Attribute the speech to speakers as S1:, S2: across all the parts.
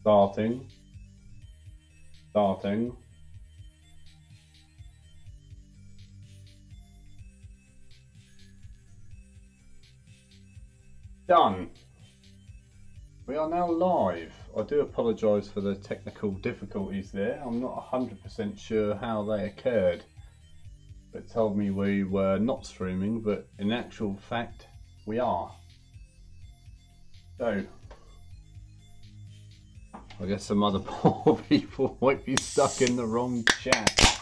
S1: Starting. Starting. Done. We are now live. I do apologise for the technical difficulties there. I'm not 100% sure how they occurred. It told me we were not streaming, but in actual fact, we are. So, I guess some other poor people might be stuck in the wrong chat.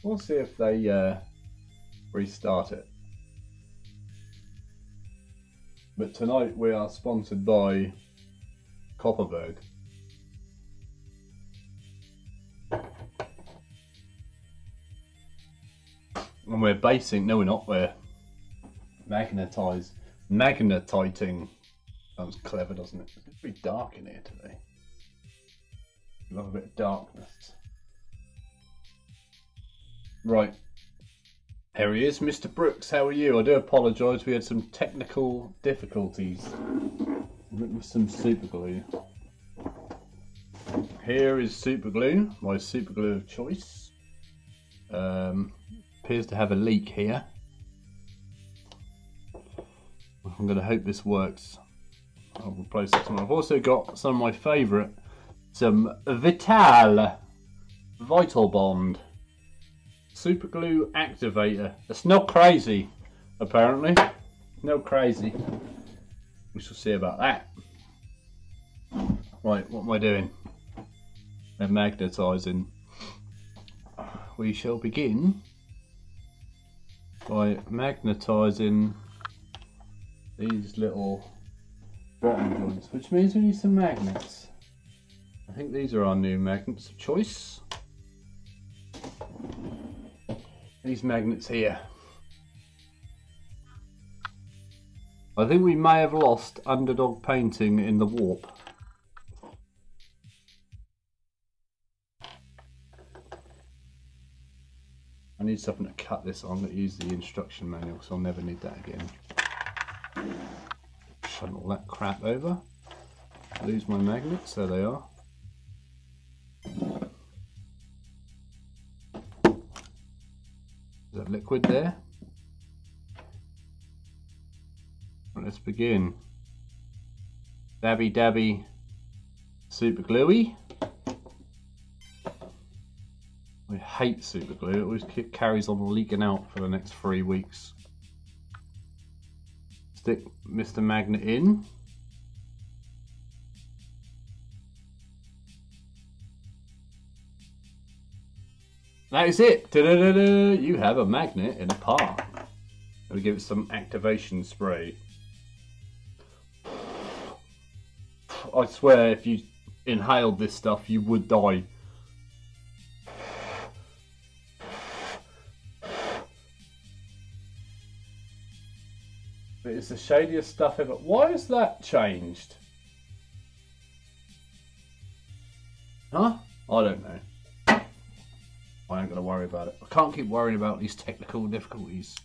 S1: We'll see if they restart it. But tonight we are sponsored by Copperberg. And we're basing, no we're not, we're magnetizing. Sounds clever, doesn't it? It's pretty dark in here today. We love a bit of darkness. Right. Here he is, Mr. Brooks, how are you? I do apologise, we had some technical difficulties with some super glue. Here is super glue, my super glue of choice. Appears to have a leak here. I'm going to hope this works. I'll replace that one. I've also got some of my favourite, some Vital Bond super glue activator. It's not crazy, apparently. No crazy. We shall see about that. Right, what am I doing? I'm magnetising. We shall begin by magnetising these little bottom joints, which means we need some magnets. I think these are our new magnets of choice. These magnets here. I think we may have lost underdog painting in the warp. I need something to cut this on. I'm going to use the instruction manual because I'll never need that again. Shut all that crap over. Lose my magnets, there they are. Is that liquid there? Right, let's begin. Dabby dabby super gluey. I hate super glue, it always carries on leaking out for the next 3 weeks. Stick Mr. Magnet in. That is it! Da-da-da-da. You have a magnet in a part. We'll give it some activation spray. I swear if you inhaled this stuff you would die. But it's the shadiest stuff ever. Why has that changed? Huh? I don't know. I ain't going to worry about it. I can't keep worrying about these technical difficulties.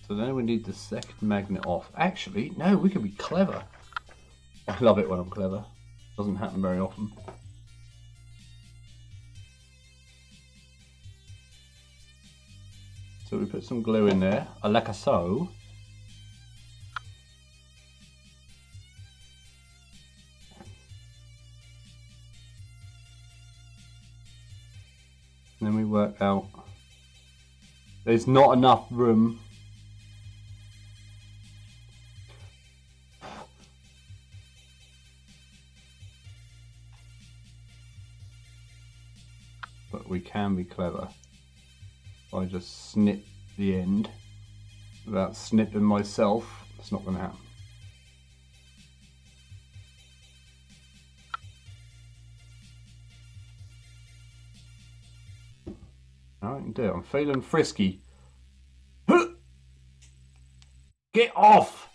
S1: So then we need the second magnet off. Actually, no, we can be clever. I love it when I'm clever. Doesn't happen very often. So we put some glue in there, like so. And then we work out there's not enough room. But we can be clever. I just snip the end without snipping myself. It's not going to happen. I can do it. I'm feeling frisky. Get off!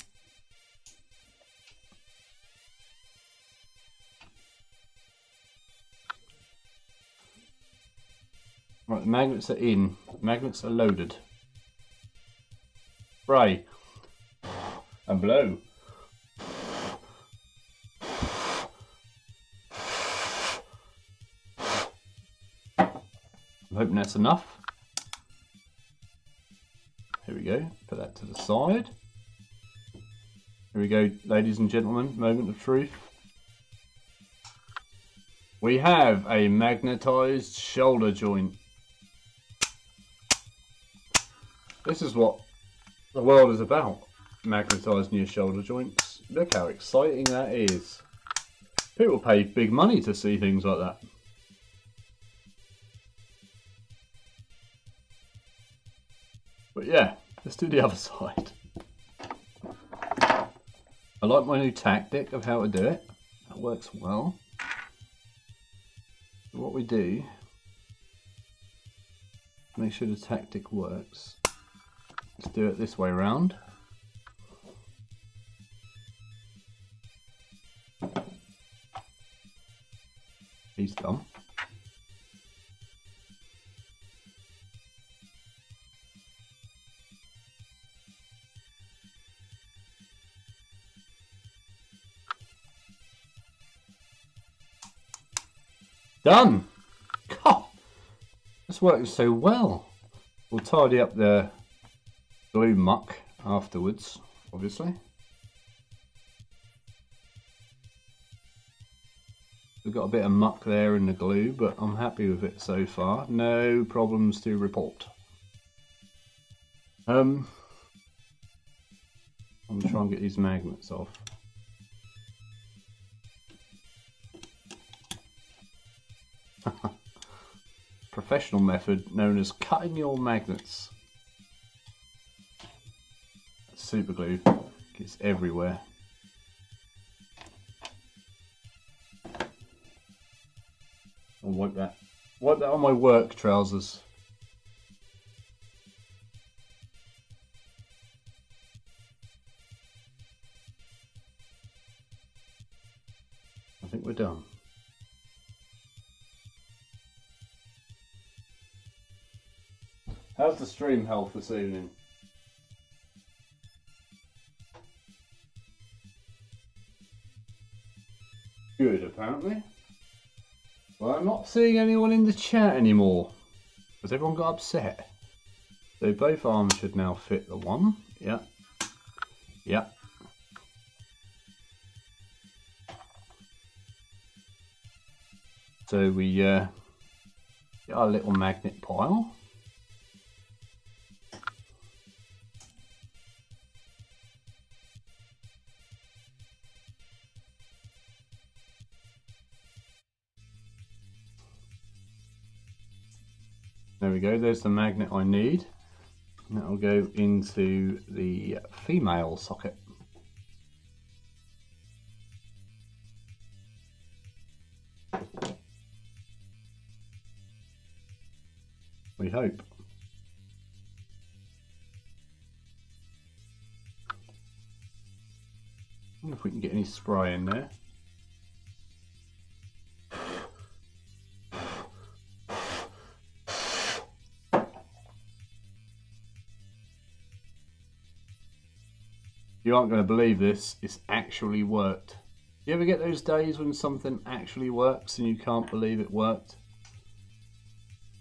S1: Right, the magnets are in. Magnets are loaded. Spray. And blow. I'm hoping that's enough. Here we go, put that to the side. Here we go, ladies and gentlemen, moment of truth. We have a magnetized shoulder joint. This is what the world is about, magnetizing your shoulder joints. Look how exciting that is. People pay big money to see things like that. But yeah, let's do the other side. I like my new tactic of how to do it. That works well. So what we do, make sure the tactic works. Let's do it this way around. He's done. Done! God, this works so well. We'll tidy up the glue muck afterwards, obviously. We've got a bit of muck there in the glue, but I'm happy with it so far. No problems to report. I'm going to try and get these magnets off. Professional method known as cutting your magnets. Super glue gets everywhere. I'll wipe that on my work trousers. I think we're done. How's the stream health this evening? Good, apparently. Well, I'm not seeing anyone in the chat anymore. Has everyone got upset? So both arms should now fit the one. Yeah. Yeah. So we get our little magnet pile. There we go, there's the magnet I need. And that'll go into the female socket. We hope. I wonder if we can get any spray in there. You aren't going to believe this, it's actually worked. You ever get those days when something actually works and you can't believe it worked?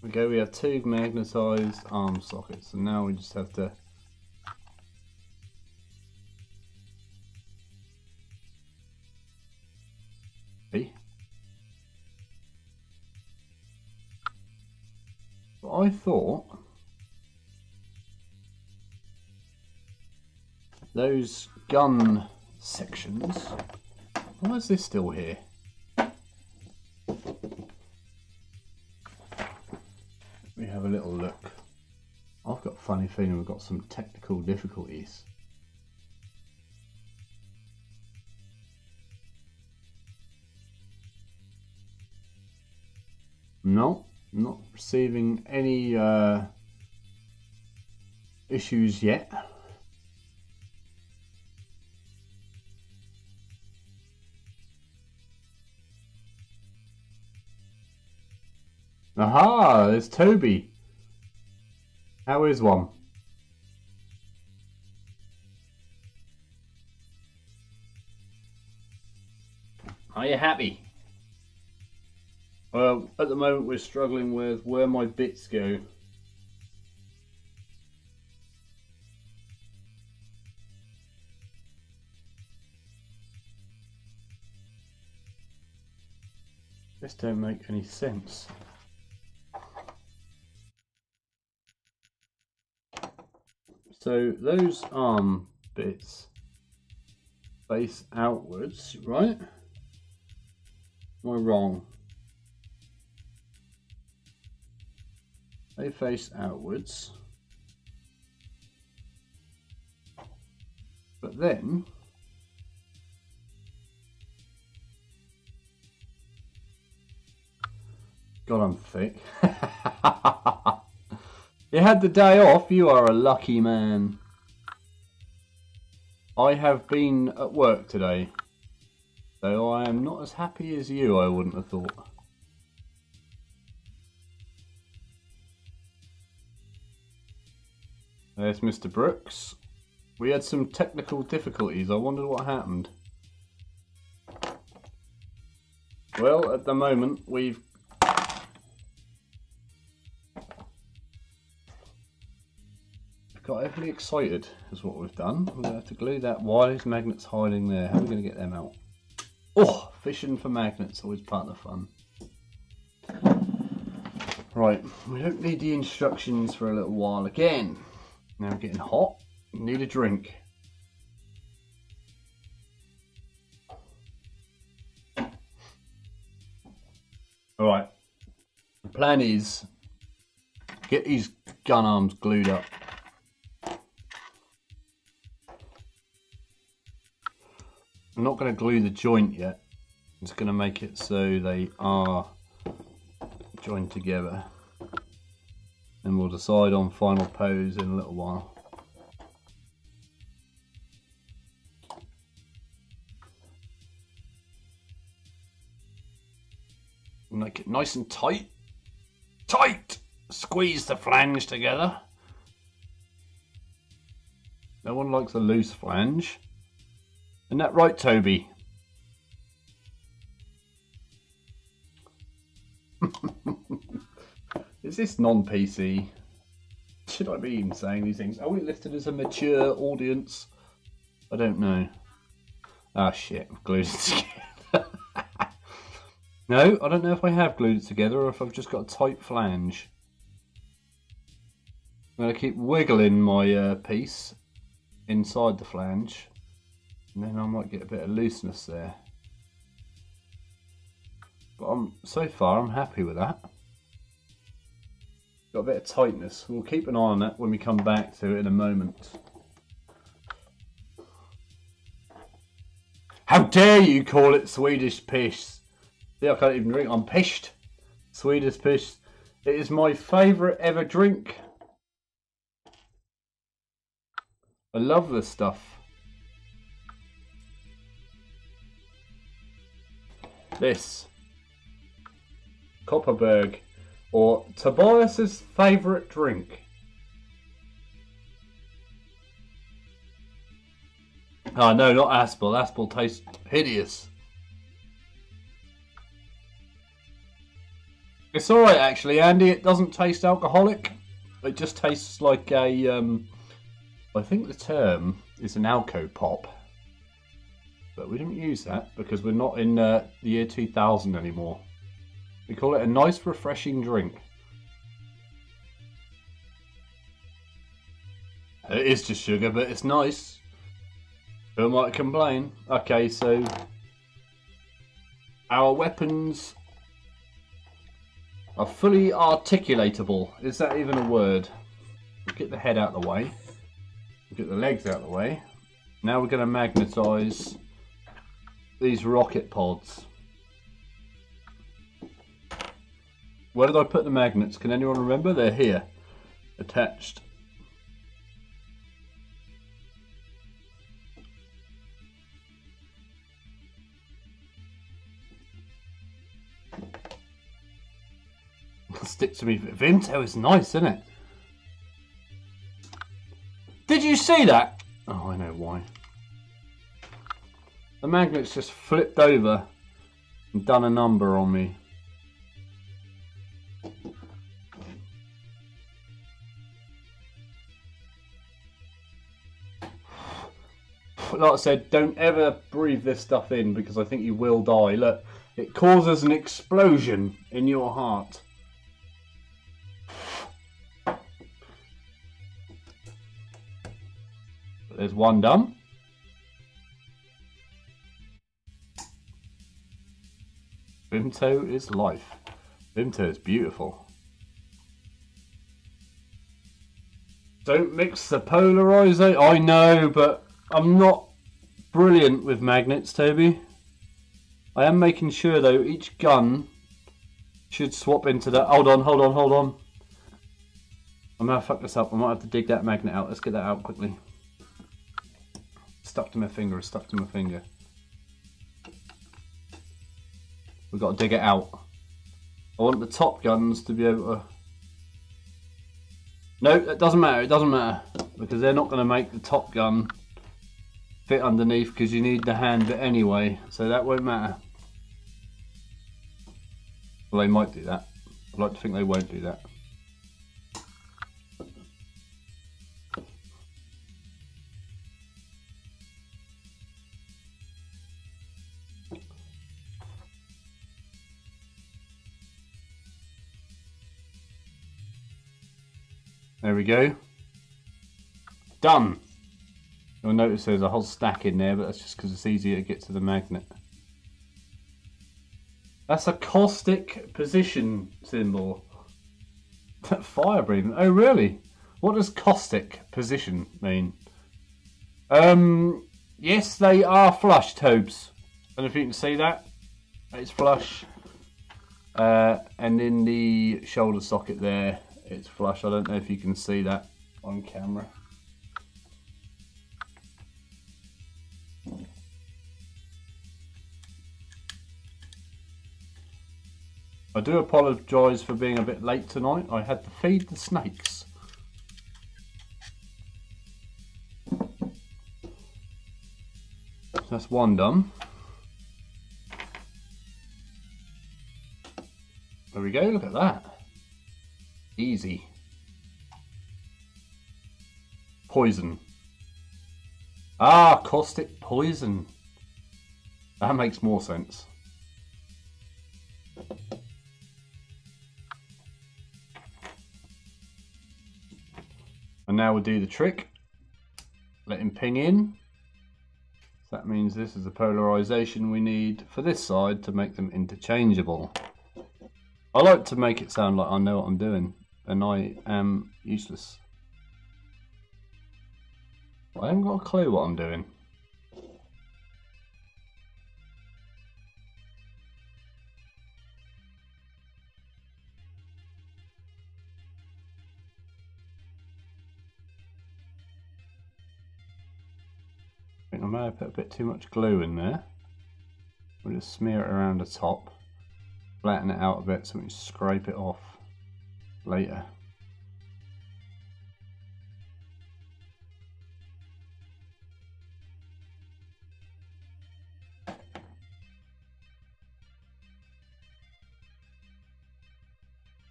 S1: Okay, we have two magnetized arm sockets, and now we just have to see. But I thought those gun sections, why is this still here? Let me have a little look. I've got a funny feeling we've got some technical difficulties. No, not receiving any issues yet. Aha, there's Toby. How is one? Are you happy? Well, at the moment we're struggling with where my bits go. This don't make any sense. So those arm bits face outwards, right? Am I wrong? They face outwards. But then God, I'm thick. You had the day off, you are a lucky man. I have been at work today, so I am not as happy as you, I wouldn't have thought. There's Mr. Brooks. We had some technical difficulties, I wondered what happened. Well, at the moment we've got everybody excited is what we've done. We're going to have to glue that. Why is magnets hiding there? How are we going to get them out? Oh, fishing for magnets, always part of the fun. Right, we don't need the instructions for a little while again. Now we're getting hot, need a drink. Alright, the plan is get these gun arms glued up. I'm not going to glue the joint yet. I'm just going to make it so they are joined together. And we'll decide on final pose in a little while. Make it nice and tight. Tight! Squeeze the flange together. No one likes a loose flange. Isn't that right, Toby? Is this non-PC? Should I be even saying these things? Are we listed as a mature audience? I don't know. Ah, shit, I've glued it together. No, I don't know if I have glued it together or if I've just got a tight flange. I'm going to keep wiggling my piece inside the flange. And then I might get a bit of looseness there. But so far I'm happy with that. Got a bit of tightness. We'll keep an eye on that when we come back to it in a moment. How dare you call it Swedish piss? See, I can't even drink. I'm pissed. Swedish piss. It is my favourite ever drink. I love this stuff. This Kopparberg, or Tobias's favourite drink. Oh no, not Aspel. Aspel tastes hideous. It's alright actually, Andy. It doesn't taste alcoholic. It just tastes like a, I think the term is an alco pop. But we don't use that because we're not in the year 2000 anymore. We call it a nice refreshing drink. It is just sugar, but it's nice. Who might complain? Okay, so our weapons are fully articulatable. Is that even a word? We'll get the head out of the way. We'll get the legs out of the way. Now we're going to magnetise these rocket pods. Where did I put the magnets? Can anyone remember? They're here, attached. Stick to me. Vimto is nice, isn't it? Did you see that? Oh, I know why. The magnet's just flipped over and done a number on me. Like I said, don't ever breathe this stuff in because I think you will die. Look, it causes an explosion in your heart. There's one done. Vimto is life. Vimto is beautiful. Don't mix the polarizer. I know, but I'm not brilliant with magnets, Toby. I am making sure though each gun should swap into that. Hold on. I'm gonna fuck this up. I might have to dig that magnet out. Let's get that out quickly. Stuck to my finger. We've got to dig it out. I want the top guns to be able to... No, it doesn't matter, because they're not going to make the top gun fit underneath because you need the hand bit anyway, so that won't matter. Well, they might do that. I'd like to think they won't do that. There we go. Done. You'll notice there's a whole stack in there, but that's just because it's easier to get to the magnet. That's a caustic position symbol. Fire breathing. Oh really? What does caustic position mean? Yes, they are flush, Tobes. I don't know if you can see that. It's flush. And in the shoulder socket there, it's flush. I don't know if you can see that on camera. I do apologise for being a bit late tonight. I had to feed the snakes. That's one done. There we go, look at that. Easy. Poison. Ah, caustic poison. That makes more sense. And now we'll do the trick. Let him ping in. So that means this is the polarization we need for this side to make them interchangeable. I like to make it sound like I know what I'm doing, and I am useless. I haven't got a clue what I'm doing. I think I may have put a bit too much glue in there. We'll just smear it around the top. Flatten it out a bit so we can scrape it off later.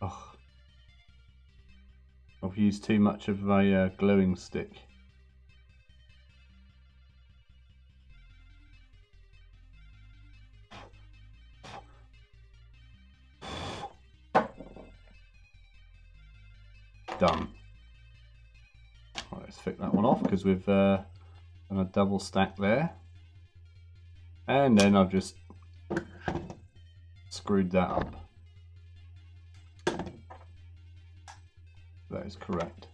S1: Oh, I've used too much of a gluing stick. Done. Right, let's fix that one off because we've done a double stack there, and then I've just screwed that up. That is correct.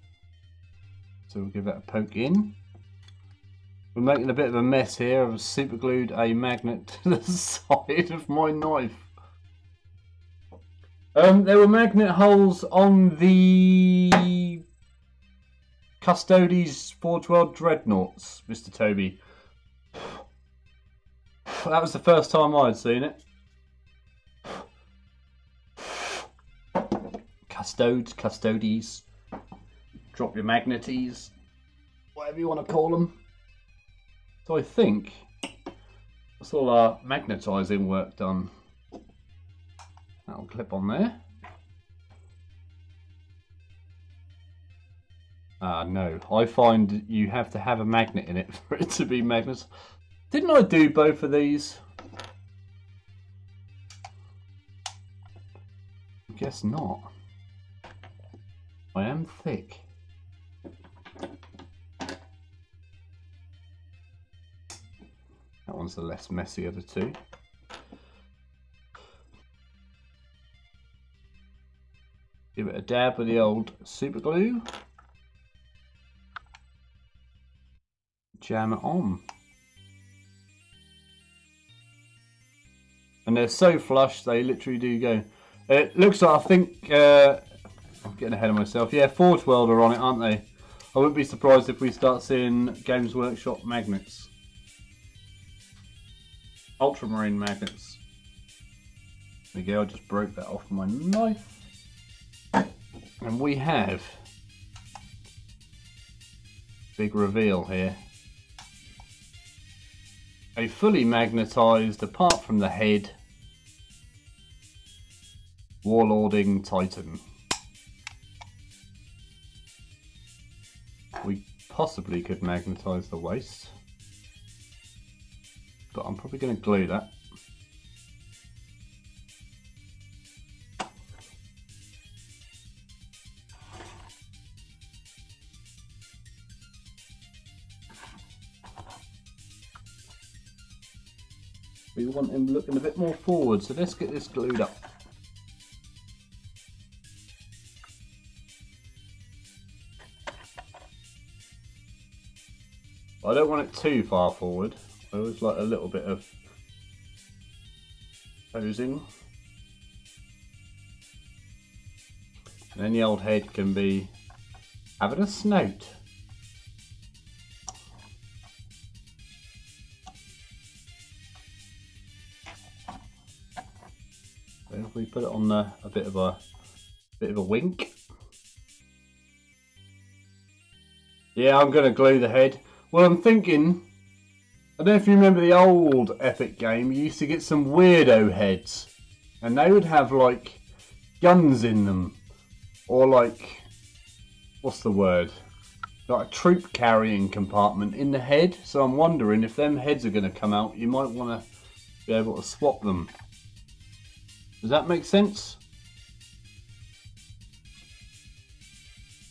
S1: So we'll give that a poke in. We're making a bit of a mess here. I've super glued a magnet to the side of my knife. There were magnet holes on the Custodes Forge World dreadnoughts, Mr. Toby. That was the first time I'd seen it. Custodes. Drop your magnetise, whatever you want to call them. So I think that's all our magnetising work done. That'll clip on there. Ah, no. I find you have to have a magnet in it for it to be magnet. Didn't I do both of these? I guess not. I am thick. That one's the less messy of the two. Give it a dab with the old super glue. Jam it on. And they're so flush, they literally do go. It looks like, I think, I'm getting ahead of myself. Yeah, Forge World are on it, aren't they? I wouldn't be surprised if we start seeing Games Workshop magnets. Ultramarine magnets. There we go, I just broke that off my knife. And we have big reveal here. A fully magnetised, apart from the head, Warlording Titan. We possibly could magnetise the waist, but I'm probably going to glue that. We want him looking a bit more forward, so let's get this glued up. I don't want it too far forward. I always like a little bit of posing. And then the old head can be having a snout. So if we put it on a bit of a wink. Yeah, I'm gonna glue the head. Well, I'm thinking, I don't know if you remember the old Epic game, you used to get some weirdo heads. And they would have, like, guns in them. Or, like, what's the word? Like a troop carrying compartment in the head. So I'm wondering if them heads are going to come out, you might want to be able to swap them. Does that make sense?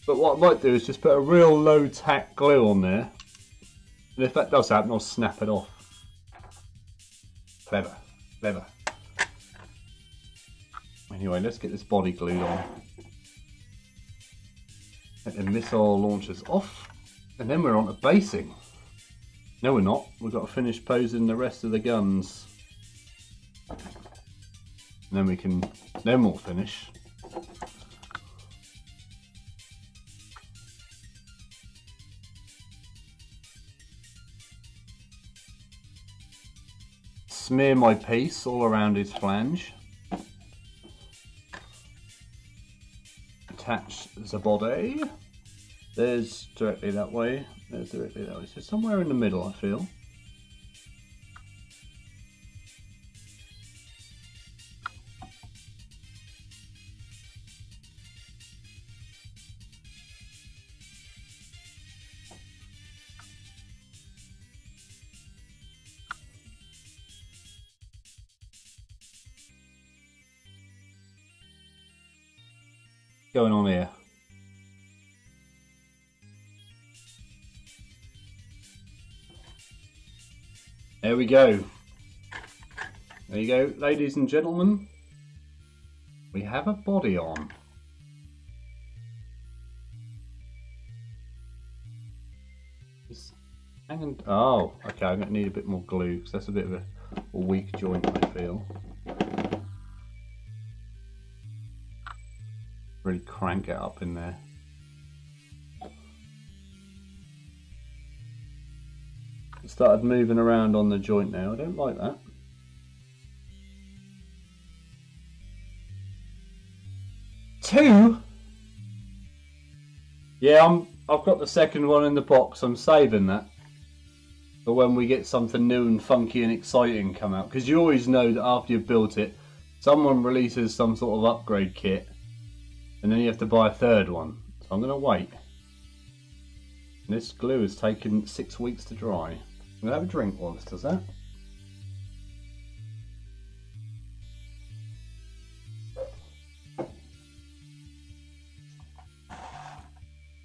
S1: But what I might do is just put a real low tack glue on there. And if that does happen, I'll snap it off. Clever, clever. Anyway, let's get this body glued on. Get the missile launchers off. And then we're on to basing. No, we're not. We've got to finish posing the rest of the guns. And then we'll finish. Smear my piece all around his flange. Attach the body. There's directly that way. There's directly that way. So somewhere in the middle, I feel. Going on here? There we go. There you go, ladies and gentlemen. We have a body on. It's hanging. Oh, okay. I'm going to need a bit more glue because that's a bit of a weak joint, I feel. Really crank it up in there. It started moving around on the joint now. I don't like that. Two? Yeah, I've got the second one in the box. I'm saving that for when we get something new and funky and exciting come out. Because you always know that after you've built it, someone releases some sort of upgrade kit. And then you have to buy a third one. So I'm going to wait. This glue has taken 6 weeks to dry. I'm going to have a drink while this does that.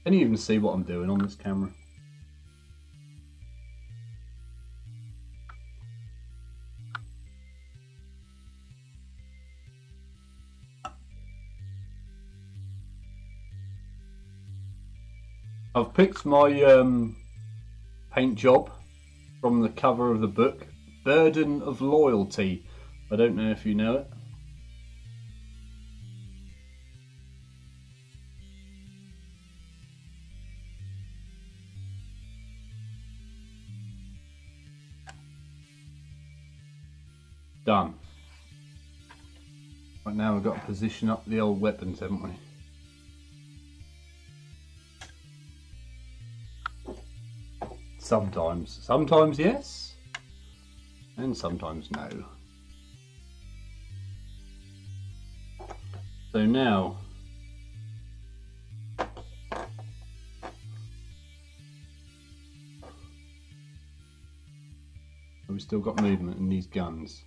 S1: Can you even see what I'm doing on this camera? I've picked my paint job from the cover of the book, Burden of Loyalty. I don't know if you know it. Done. Right now we've got to position up the old weapons, haven't we? Sometimes yes, and sometimes no. So now, have we still got movement in these guns?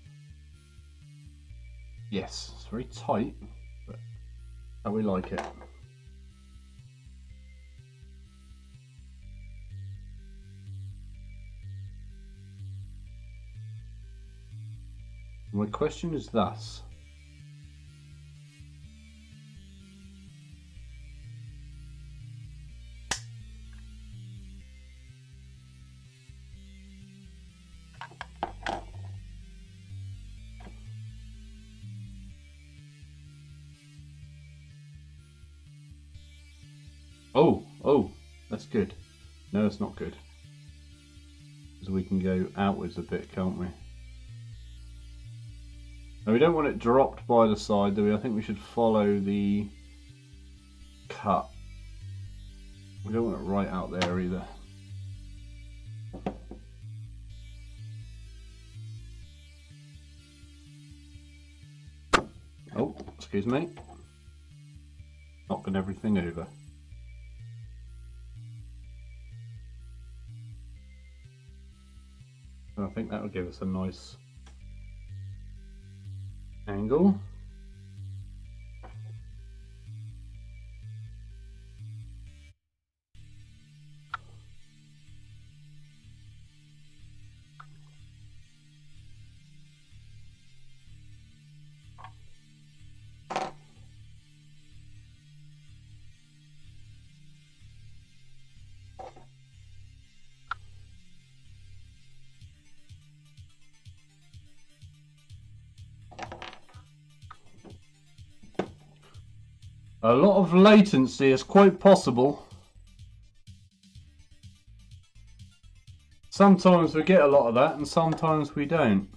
S1: Yes, it's very tight, but how we like it. My question is thus. Oh, that's good. No, it's not good. Because we can go outwards a bit, can't we? Now we don't want it dropped by the side, do we? I think we should follow the cut. We don't want it right out there either. Oh, excuse me. Knocking everything over. I think that will give us a nice angle. A lot of latency is quite possible. Sometimes we get a lot of that and sometimes we don't.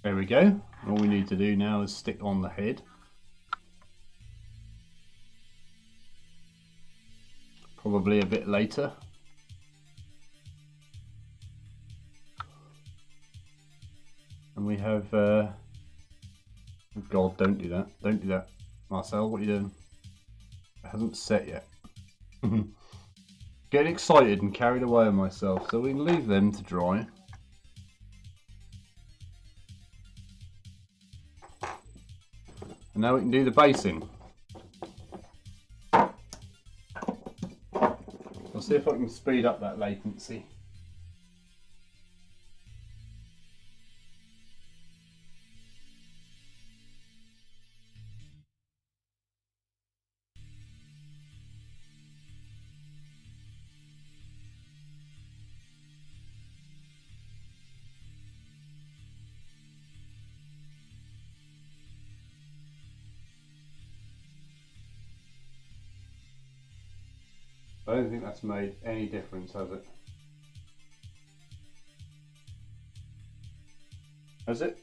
S1: There we go. All we need to do now is stick on the head. Probably a bit later. And we have, oh God, don't do that. Don't do that. Marcel, what are you doing? It hasn't set yet. Getting excited and carried away on myself, so we can leave them to dry. And now we can do the basing. I'll see if I can speed up that latency. I don't think that's made any difference, has it? Has it?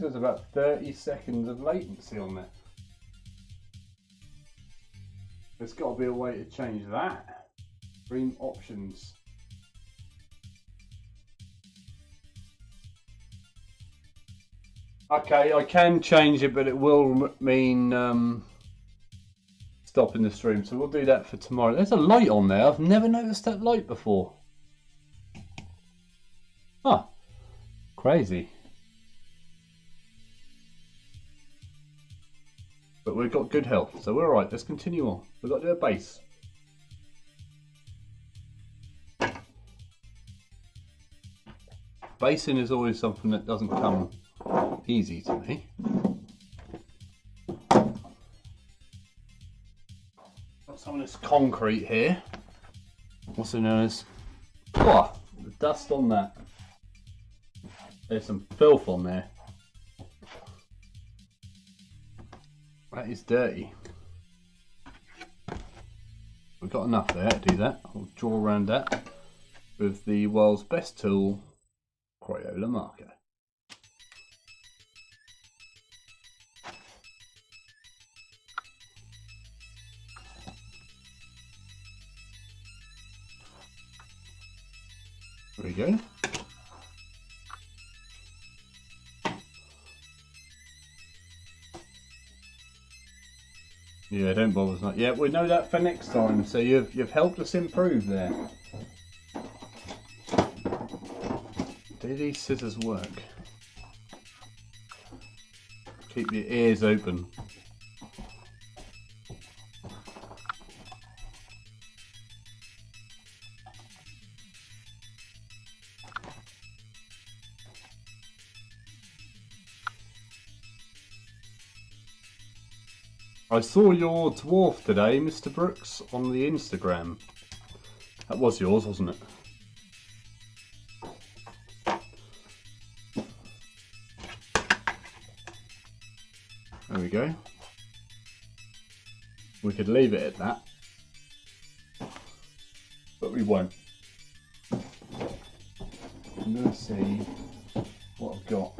S1: There's about 30 seconds of latency on there. There's got to be a way to change that. Stream options. Okay, I can change it, but it will mean stopping the stream. So we'll do that for tomorrow. There's a light on there. I've never noticed that light before. Ah, crazy. But we've got good health, so we're alright. Let's continue on. We've got to do a base. Basing is always something that doesn't come easy to me. Got some of this concrete here. Also known as... Oh, the dust on that. There's some filth on there. That is dirty. We've got enough there to do that. I'll draw around that with the world's best tool, Crayola marker. There we go. Yeah, don't bother tonight. Yeah, we know that for next time. So you've helped us improve there. Do these scissors work? Keep your ears open. I saw your dwarf today, Mr. Brooks, on the Instagram. That was yours, wasn't it? There we go. We could leave it at that, but we won't. I'm going to see what I've got.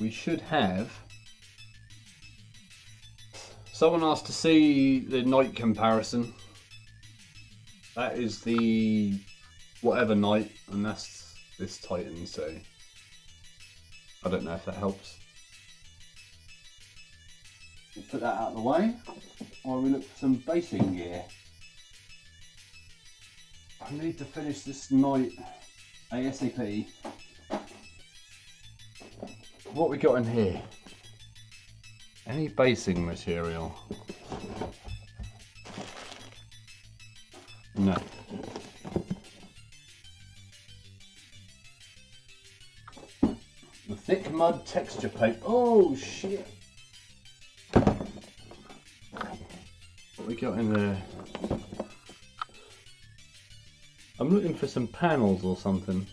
S1: We should have. Someone asked to see the knight comparison. That is the whatever knight, and that's this titan, so I don't know if that helps. We'll put that out of the way while we look for some basing gear. I need to finish this knight ASAP. What we got in here? Any basing material? No. The thick mud texture paper. Oh shit! What we got in there? I'm looking for some panels or something.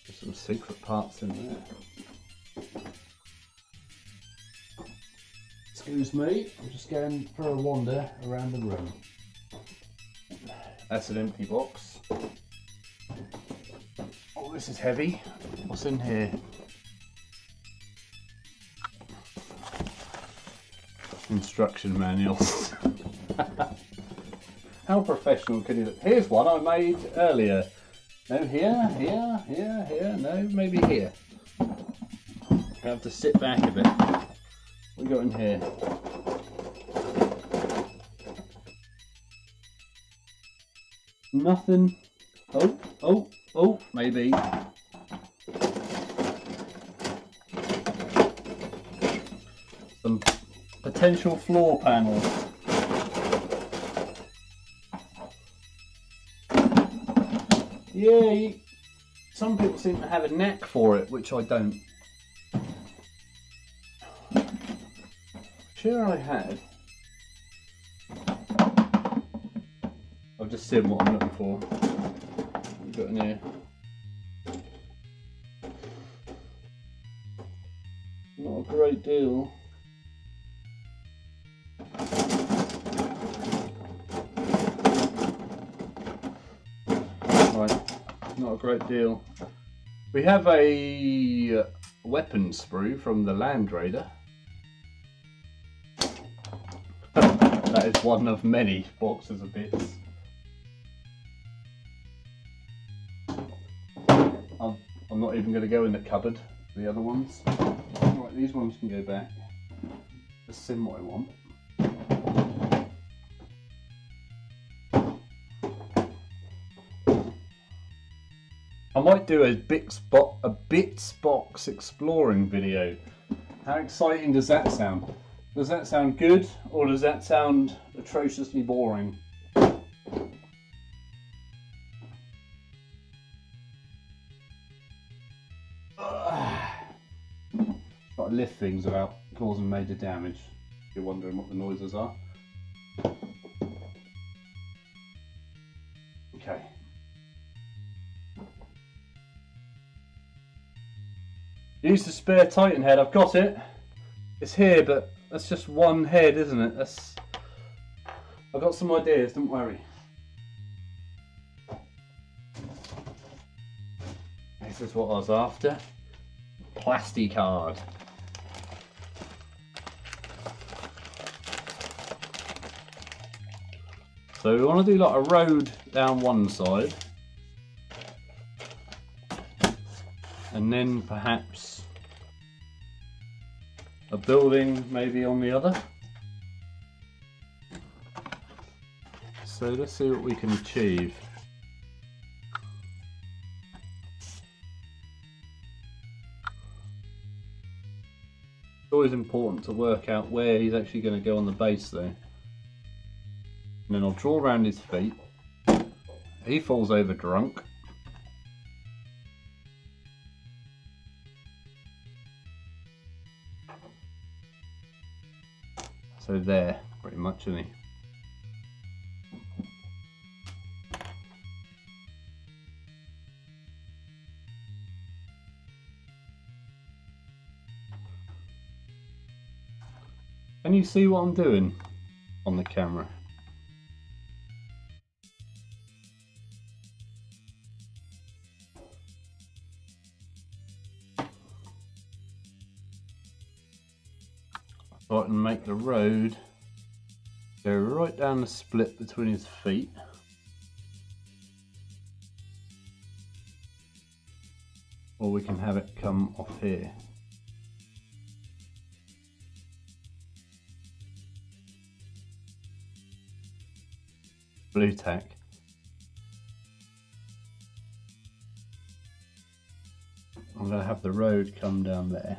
S1: There's some secret parts in there. Excuse me, I'm just going for a wander around the room. That's an empty box. Oh, this is heavy. What's in here? Instruction manuals. How professional can you look? Here's one I made earlier. No, here, no, maybe here. I have to sit back a bit. What we got in here? Nothing. Oh, maybe. Some potential floor panels. Yeah, some people seem to have a knack for it, which I don't. sure I had. I've just seen what I'm looking for. We've got in here. Not a great deal. Right, not a great deal. We have a weapon sprue from the Land Raider. That is one of many boxes of bits. I'm not even going to go in the cupboard for the other ones. Right, these ones can go back. The sim what I want. I might do a bits box exploring video. How exciting does that sound? Does that sound good, or does that sound atrociously boring? Got to lift things without causing major damage. If you're wondering what the noises are. Okay. Use the spare Titan head. I've got it. It's here, but that's just one head, isn't it? I've got some ideas. Don't worry. This is what I was after. Plasticard. So we want to do like a road down one side, and then perhaps a building maybe on the other. So let's see what we can achieve. It's always important to work out where he's actually going to go on the base though. And then I'll draw around his feet. He falls over drunk. So there, pretty much, isn't he? Can you see what I'm doing on the camera? So I can make the road go right down the split between his feet. Or we can have it come off here. Blue tack. I'm going to have the road come down there.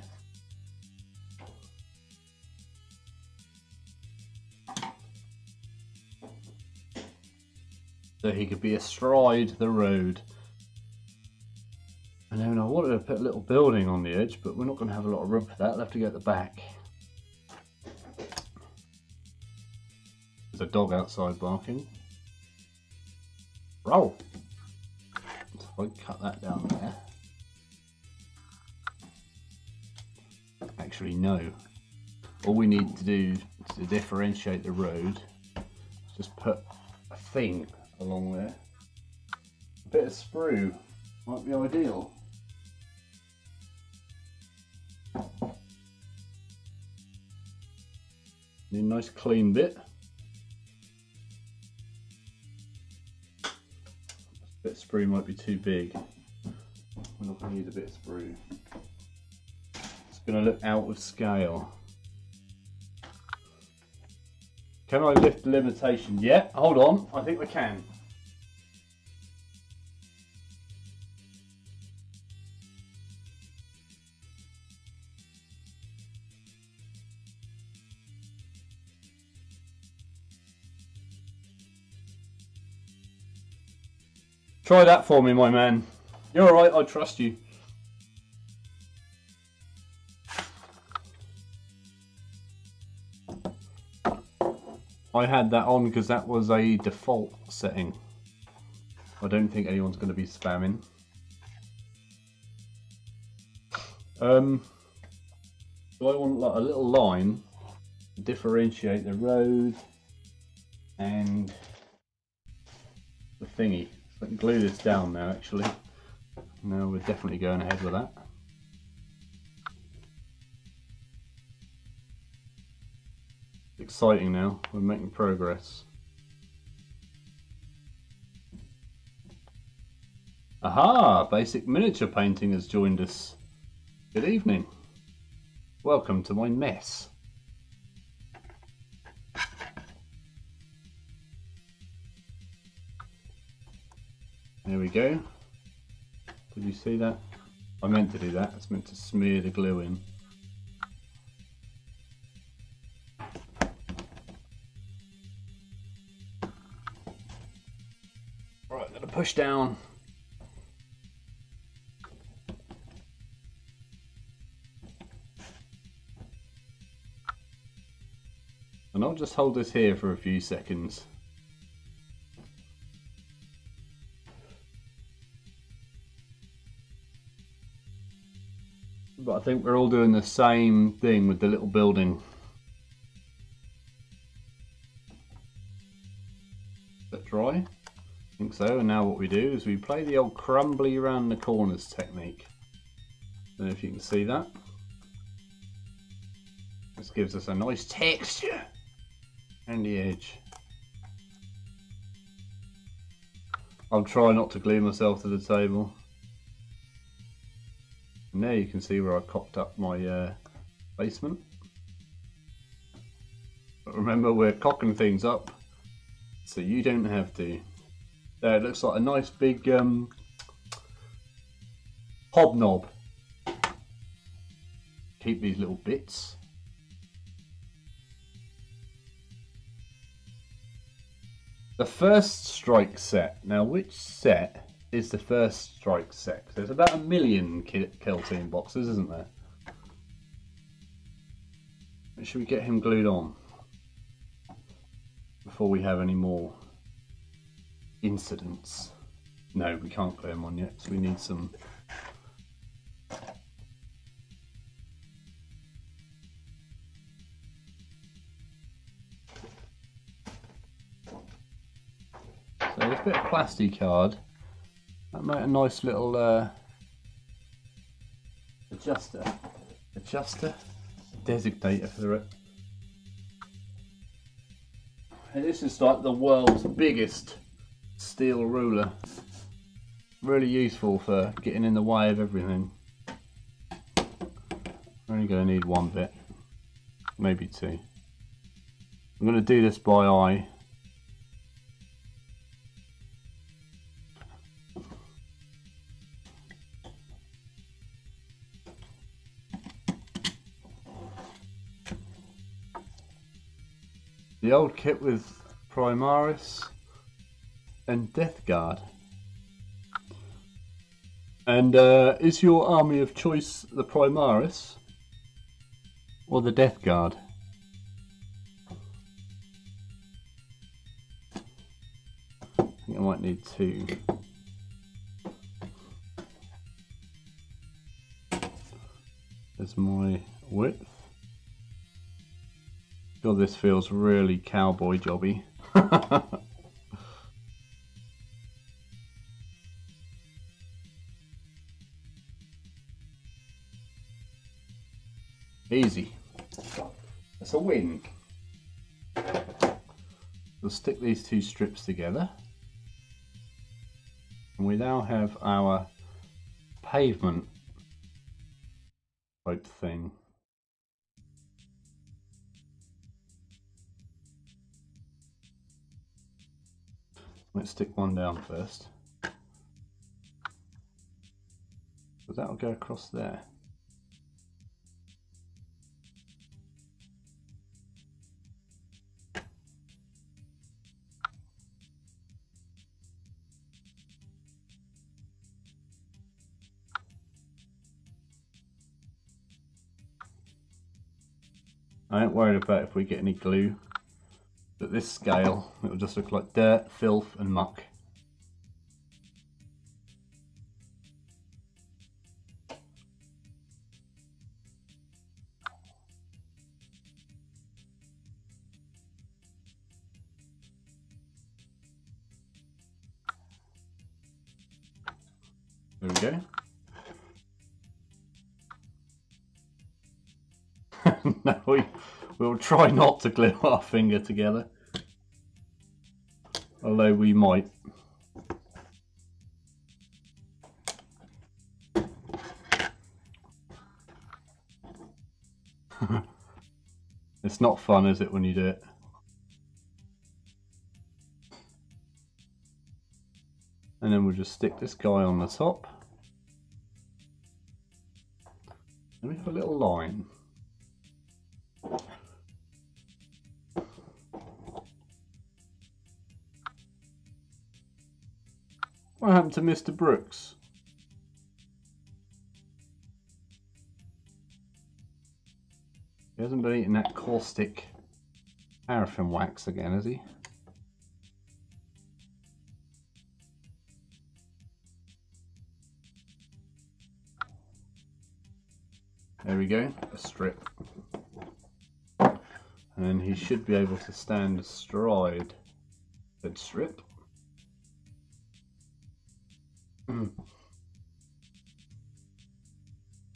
S1: So he could be astride the road. And then I wanted to put a little building on the edge, but we're not going to have a lot of room for that. I'll have to go at the back. There's a dog outside barking. Roll! So if I cut that down there. Actually, no. All we need to do to differentiate the road is just put a thing along there. A bit of sprue might be ideal. Need a nice clean bit. A bit of sprue might be too big. We're not going to need a bit of sprue. It's going to look out of scale. Can I lift the limitation? Yeah, hold on, I think I can. Try that for me, my man. You're alright, I trust you. I had that on because that was a default setting. I don't think anyone's going to be spamming. So I want like a little line to differentiate the road and the thingy. So I can glue this down now actually. No, we're definitely going ahead with that. Exciting now, we're making progress. Aha! Basic miniature painting has joined us. Good evening. Welcome to my mess. There we go. Did you see that? I meant to do that. It's meant to smear the glue in. Right, I'm going to push down. And I'll just hold this here for a few seconds. But I think we're all doing the same thing with the little building. Is that dry? I think so. And now what we do is we play the old crumbly around the corners technique. I don't know if you can see that. This gives us a nice texture and the edge. I'll try not to glue myself to the table. And there you can see where I cocked up my basement. But remember, we're cocking things up so you don't have to. There, it looks like a nice big hobnob. Keep these little bits. The first strike set. Now, which set is the first strike set? There's about 1 million Keltine boxes, isn't there? Should we get him glued on before we have any more incidents? No, we can't glue him on yet, so we need some. So there's a bit of plastic card. That made a nice little designator for it. And this is like the world's biggest steel ruler. Really useful for getting in the way of everything. We're only going to need one bit, maybe two. I'm going to do this by eye. The old kit with Primaris and Death Guard. And is your army of choice the Primaris or the Death Guard? I think I might need two. There's my width. God, this feels really cowboy jobby. Easy. That's a win. We'll stick these two strips together. And we now have our pavement type thing. Let's stick one down first. So that'll go across there. I ain't worried about if we get any glue. At this scale, it will just look like dirt, filth and muck. There we go. No, we'll try not to glue our finger together. Although we might. It's not fun, is it, when you do it? And then we'll just stick this guy on the top. And we have a little line. What happened to Mr. Brooks? He hasn't been eating that caustic paraffin wax again, has he? There we go, a strip. And he should be able to stand astride said strip.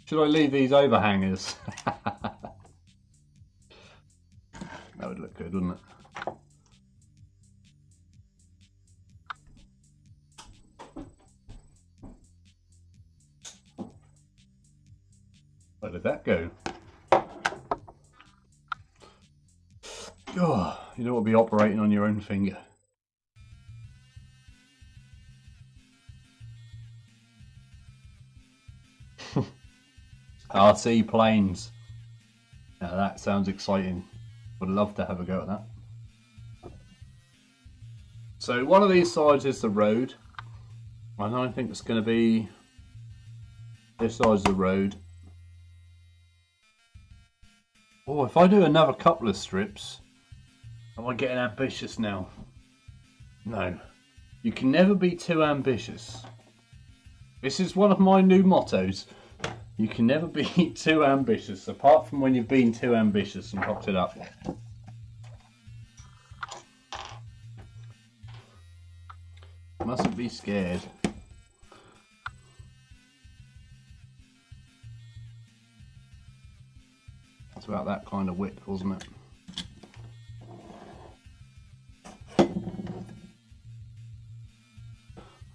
S1: Should I leave these overhangers? That would look good, wouldn't it? Where did that go? Oh, you don't want to be operating on your own finger. RC planes. Now that sounds exciting. Would love to have a go at that. So one of these sides is the road. And I think it's going to be this side's the road. Oh, if I do another couple of strips, am I getting ambitious now? No. You can never be too ambitious. This is one of my new mottos. You can never be too ambitious, apart from when you've been too ambitious and fucked it up. Mustn't be scared. It's about that kind of width, wasn't it?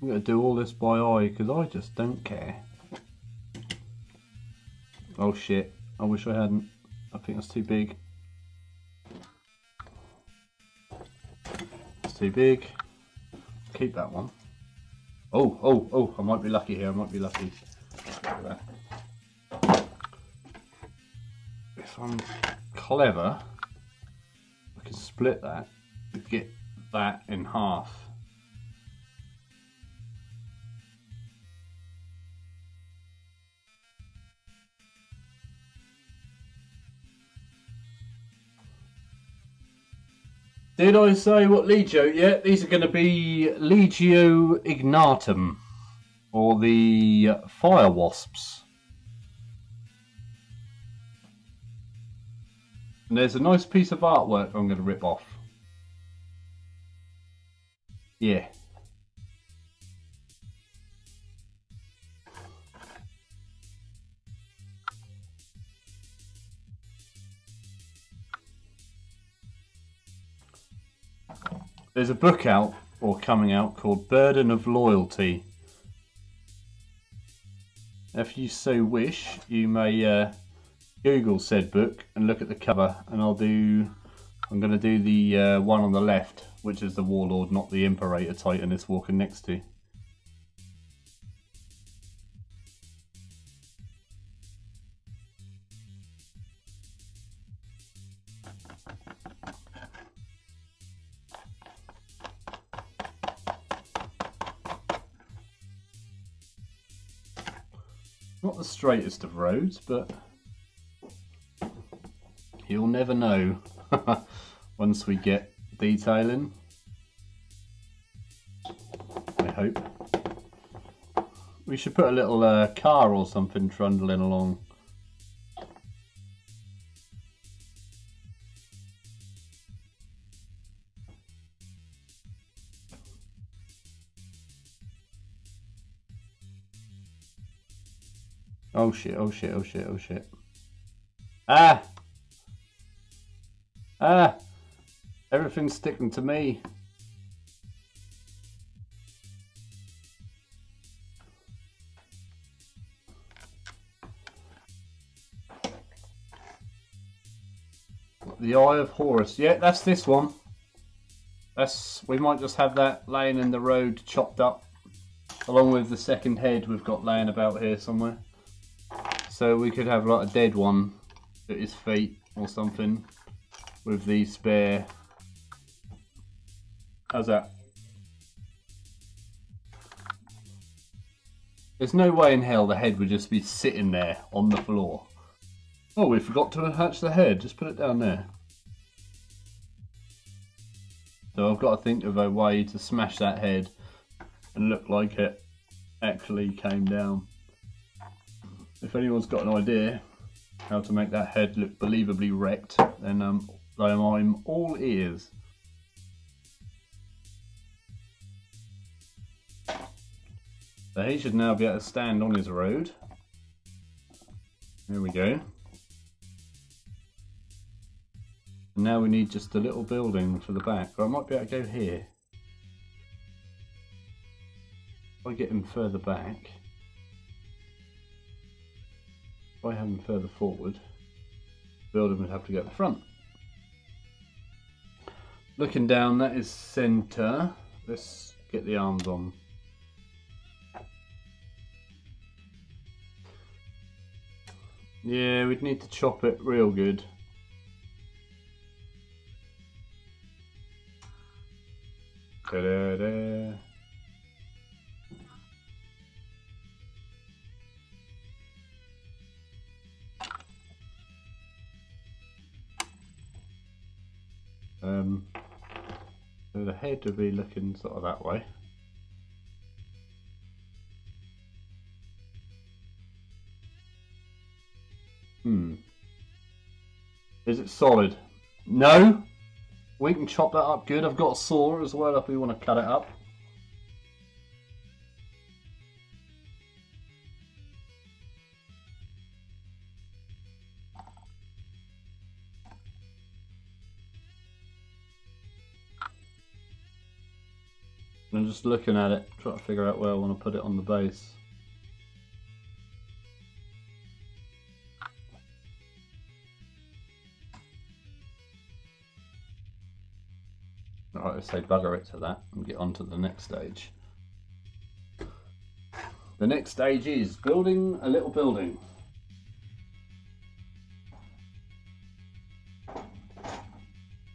S1: I'm going to do all this by eye because I just don't care. Oh shit, I wish I hadn't. I think that's too big. It's too big. Keep that one. Oh, I might be lucky here, I might be lucky. If I'm clever, I can split that to get that in half. Did I say what legio? Yeah, these are going to be legio ignatum, or the fire wasps. And there's a nice piece of artwork I'm going to rip off. Yeah. There's a book out, or coming out, called Burden of Loyalty. If you so wish, you may Google said book and look at the cover, and I'm going to do the one on the left, which is the Warlord, not the Imperator Titan it's walking next to. Not the straightest of roads, but you'll never know once we get detailing. I hope. We should put a little car or something trundling along. Oh shit, oh shit, oh shit, oh shit. Ah! Ah! Everything's sticking to me. The Eye of Horus. Yeah, that's this one. We might just have that laying in the road, chopped up, along with the second head we've got laying about here somewhere. So we could have like a dead one at his feet or something with the spare. How's that? There's no way in hell the head would just be sitting there on the floor. Oh, we forgot to attach the head. Just put it down there. So I've got to think of a way to smash that head and look like it actually came down. If anyone's got an idea how to make that head look believably wrecked, then I'm all ears. So he should now be able to stand on his road. There we go. And now we need just a little building for the back. Or I might be able to go here. If I get him further back. If I have him further forward, the building would have to go at the front. Looking down, that is centre. Let's get the arms on. Yeah, we'd need to chop it real good. Da-da-da. So the head would be looking sort of that way. Is it solid? No! We can chop that up good. I've got a saw as well if we want to cut it up. I'm just looking at it, trying to figure out where I want to put it on the base. Alright, let's say bugger it to that and get on to the next stage. The next stage is building a little building.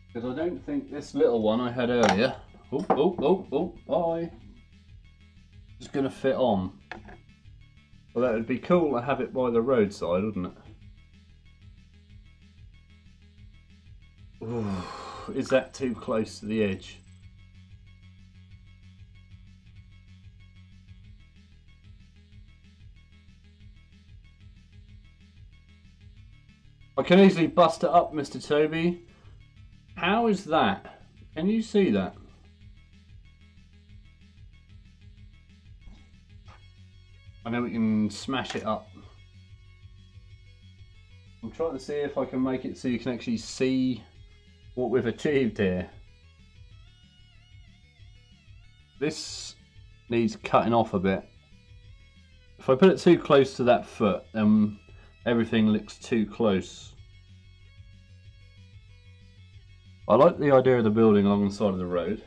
S1: Because I don't think this little one I had earlier, bye, is going to fit on. Well, that would be cool to have it by the roadside, wouldn't it? Ooh. Is that too close to the edge? I can easily bust it up, Mr. Toby. How is that? Can you see that? I know we can smash it up. I'm trying to see if I can make it so you can actually see what we've achieved here. This needs cutting off a bit. If I put it too close to that foot, then everything looks too close. I like the idea of the building along the side of the road.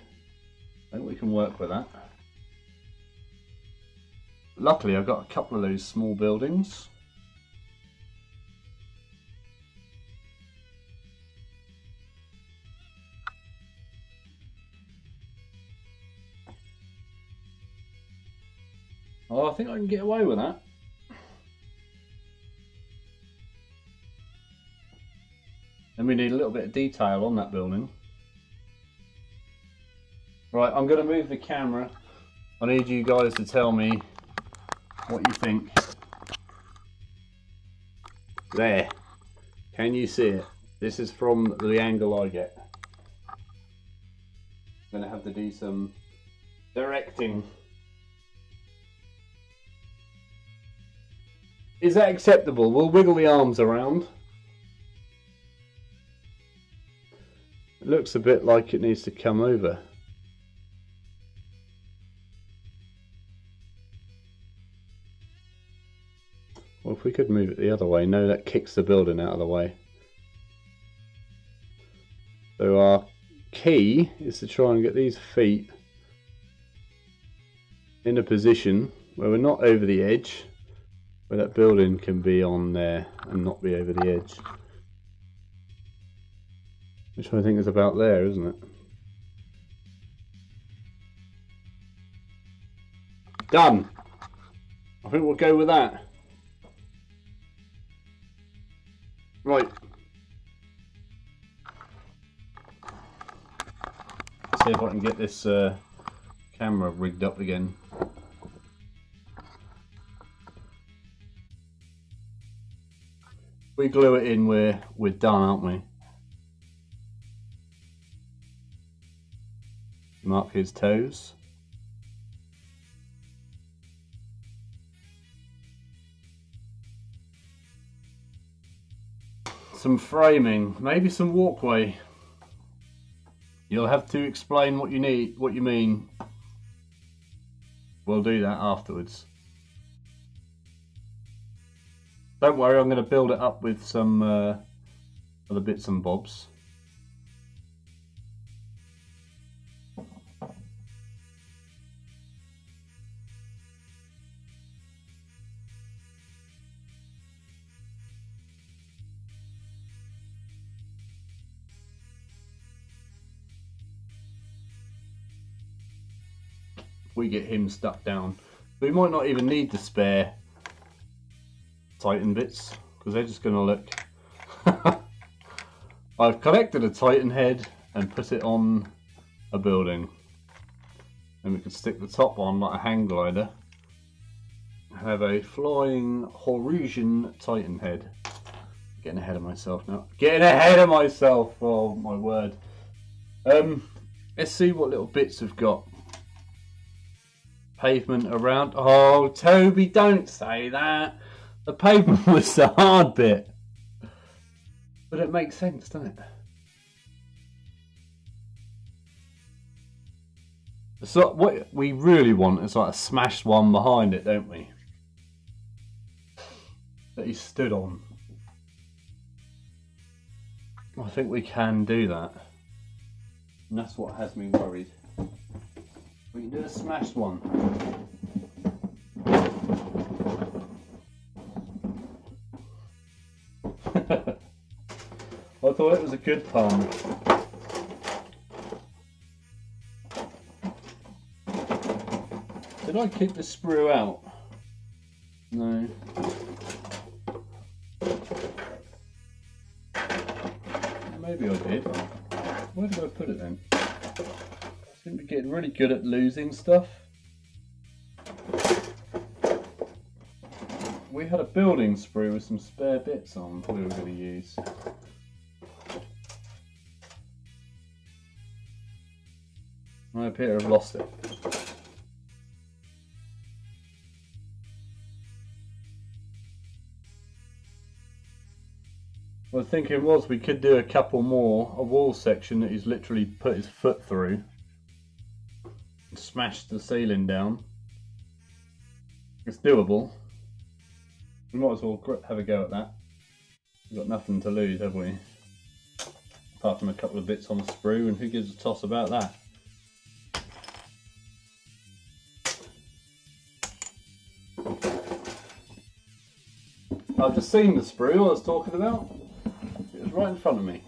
S1: I think we can work with that. Luckily I've got a couple of those small buildings. Oh, I think I can get away with that. And we need a little bit of detail on that building. Right, I'm going to move the camera. I need you guys to tell me what you think. There. Can you see it? This is from the angle I get. I'm going to have to do some directing. Is that acceptable? We'll wiggle the arms around. It looks a bit like it needs to come over. Well, if we could move it the other way. No, that kicks the building out of the way. So our key is to try and get these feet in a position where we're not over the edge, where that building can be on there and not be over the edge. Which I think is about there, isn't it? Done! I think we'll go with that. Right. See if I can get this camera rigged up again. We glue it in, we're done, aren't we? Mark his toes. Some framing, maybe some walkway. You'll have to explain what you need, what you mean. We'll do that afterwards. Don't worry, I'm going to build it up with some other bits and bobs. We get him stuck down. We might not even need the spare Titan bits because they're just going to look. I've collected a Titan head and put it on a building, and we can stick the top on like a hang glider. Have a flying Horusian Titan head. Getting ahead of myself now. Getting ahead of myself. Oh my word. Let's see what little bits we've got. Pavement around. Oh, Toby, don't say that. The pavement was the hard bit. But it makes sense, doesn't it? So what we really want is like a smashed one behind it, don't we? That he stood on. I think we can do that. And that's what has me worried. We can do a smashed one. I thought it was a good pun. Did I kick the sprue out? No. Maybe I did. Where did I put it then? I seem to get really good at losing stuff. We had a building sprue with some spare bits on we were going to use. I appear to have lost it. Well, the thinking was we could do a couple more, a wall section that he's literally put his foot through and smashed the ceiling down. It's doable. We might as well have a go at that. We've got nothing to lose, have we? Apart from a couple of bits on the sprue, and who gives a toss about that? I've just seen the sprue I was talking about. It was right in front of me.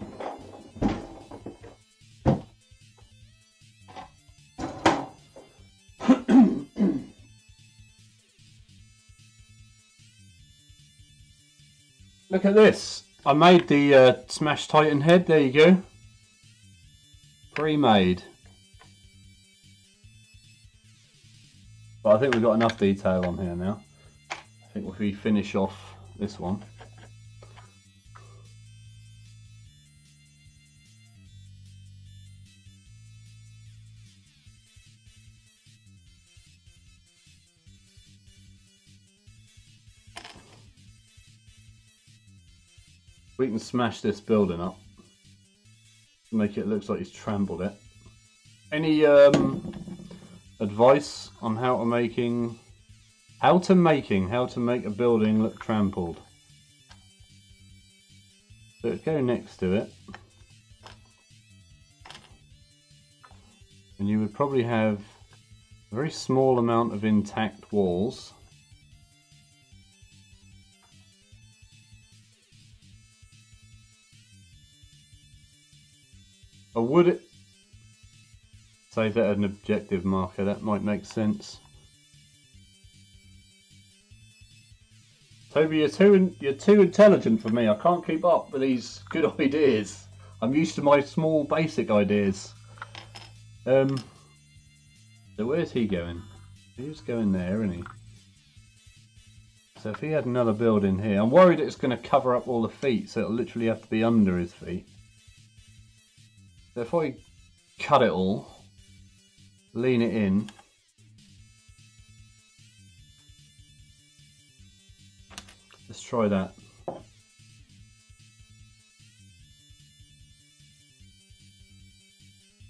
S1: Look at this. I made the Smash Titan head. There you go. Pre-made. But I think we've got enough detail on here now. I think if we finish off this one. We can smash this building up. Make it look like he's trampled it. Any advice on how to make a building look trampled? So go next to it, and you would probably have a very small amount of intact walls. Or would it say that an objective marker? That might make sense. Toby, you're too intelligent for me. I can't keep up with these good ideas. I'm used to my small basic ideas. So where's he going? He's going there, isn't he? So if he had another building here, I'm worried it's going to cover up all the feet, so it'll literally have to be under his feet. So if I cut it all, lean it in, let's try that.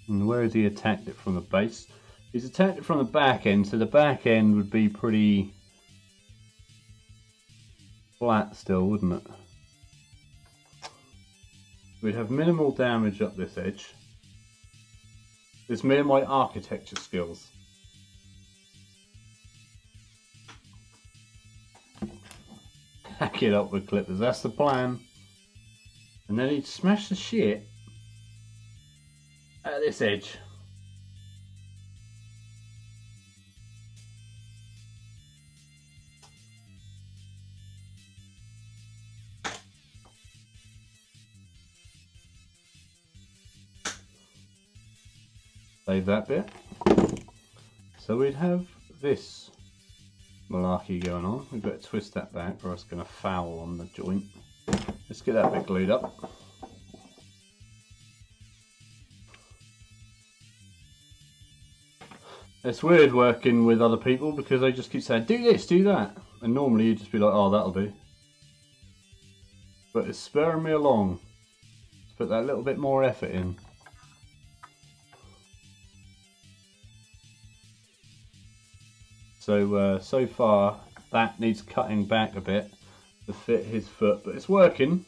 S1: And where has he attacked it from the base? He's attacked it from the back end, so the back end would be pretty flat still, wouldn't it? We'd have minimal damage up this edge. It's me and my architecture skills. Hack it up with clippers, that's the plan. And then he'd smash the shit at this edge. Save that bit. So we'd have this malarkey going on. We've got to twist that back or it's going to foul on the joint. Let's get that bit glued up. It's weird working with other people because they just keep saying, do this, do that. And normally you'd just be like, oh, that'll do. But it's spurring me along. Let's put that little bit more effort in. So, so far, that needs cutting back a bit to fit his foot, but it's working.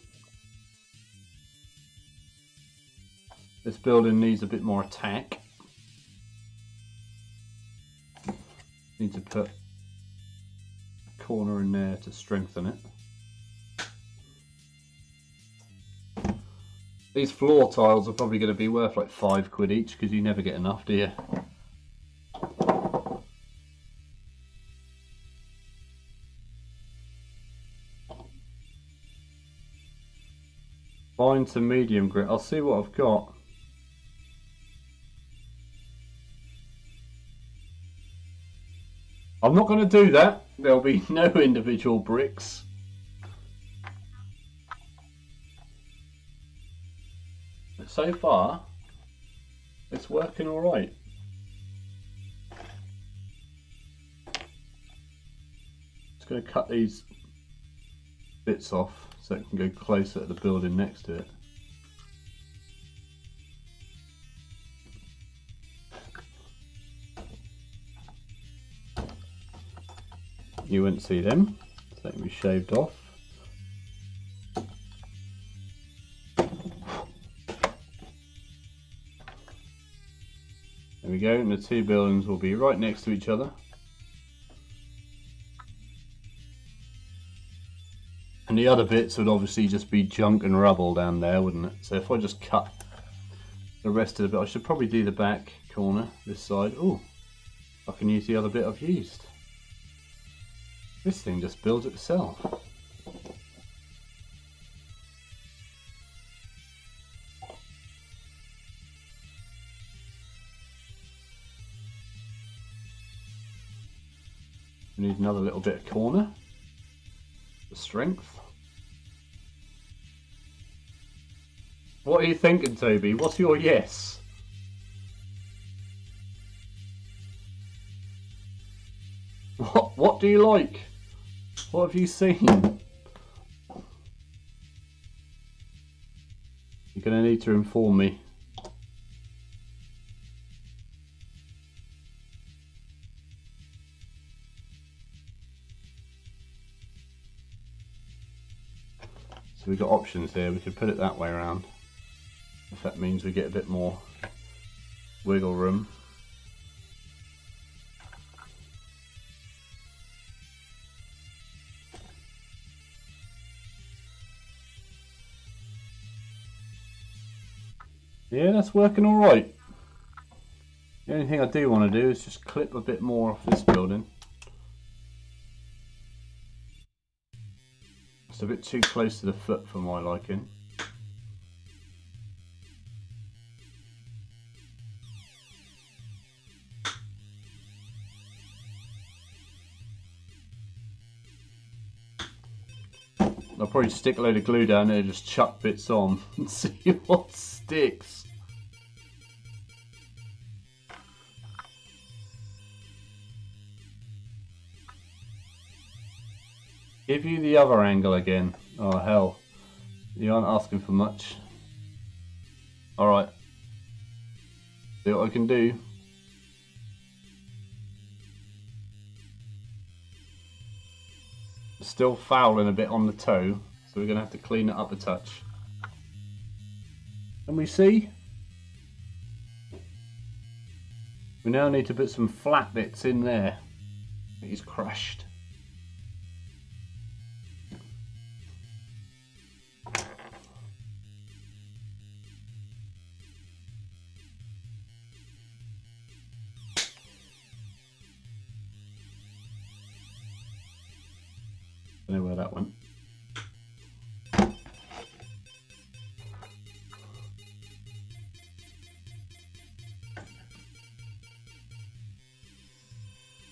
S1: This building needs a bit more attack. Need to put a corner in there to strengthen it. These floor tiles are probably going to be worth like £5 each because you never get enough, do you? Fine to medium grit. I'll see what I've got. I'm not going to do that. There'll be no individual bricks. But so far, it's working alright. Just going to cut these bits off so it can go closer to the building next to it. You wouldn't see them, so they can be shaved off. There we go, and the two buildings will be right next to each other. And the other bits would obviously just be junk and rubble down there, wouldn't it? So if I just cut the rest of the bit, I should probably do the back corner, this side. Oh, I can use the other bit I've used. This thing just builds itself. We need another little bit of corner for strength. What are you thinking, Toby? What's your yes? What do you like? What have you seen? You're going to need to inform me. So we've got options here. We could put it that way around. If that means we get a bit more wiggle room. Yeah, that's working all right. The only thing I do want to do is just clip a bit more off this building. It's a bit too close to the foot for my liking. I'll probably stick a load of glue down there, just chuck bits on and see what sticks. Give you the other angle again. Oh hell, you aren't asking for much. Alright, see what I can do. Still fouling a bit on the toe, so we're going to have to clean it up a touch. Can we see? We now need to put some flat bits in there. He's crushed. I don't know where that went.